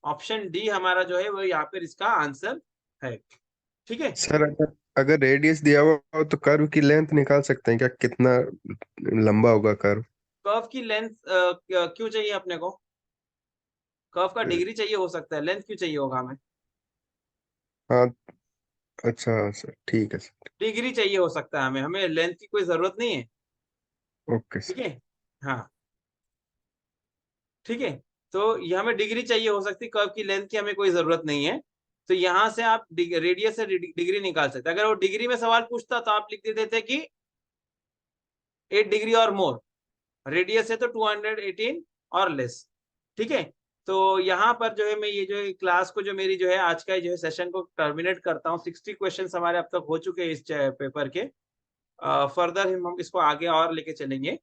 ऑप्शन डी हमारा जो है वो यहाँ पर इसका आंसर है। ठीक है। सर अगर अगर रेडियस दिया हुआ हो तो कर्व की लेंथ निकाल सकते हैं क्या, कितना लंबा होगा कर्व? कर्व की लेंथ क्यों चाहिए अपने को? कर्व का डिग्री चाहिए हो सकता है, लेंथ क्यों चाहिए होगा हमें? हाँ, अच्छा सर, ठीक है सर। डिग्री चाहिए हो सकता है हमें, हमें लेंथ की कोई जरूरत नहीं है। ओके ठीक सर। है। हाँ ठीक है। तो ये हमें डिग्री चाहिए हो सकती, कर्व की लेंथ की हमें कोई जरूरत नहीं है। तो यहां से आप रेडियस से डिग्री निकाल सकते हैं। अगर वो डिग्री में सवाल पूछता तो आप लिख देते थे कि 8 डिग्री और मोर, रेडियस है तो 218 और लेस। ठीक है। तो यहाँ पर जो है मैं ये जो क्लास को, जो मेरी जो है आज का जो है सेशन को टर्मिनेट करता हूँ। 60 क्वेश्चन हमारे अब तक हो चुके हैं इस पेपर के। फर्दर हम इसको आगे और लेके चलेंगे।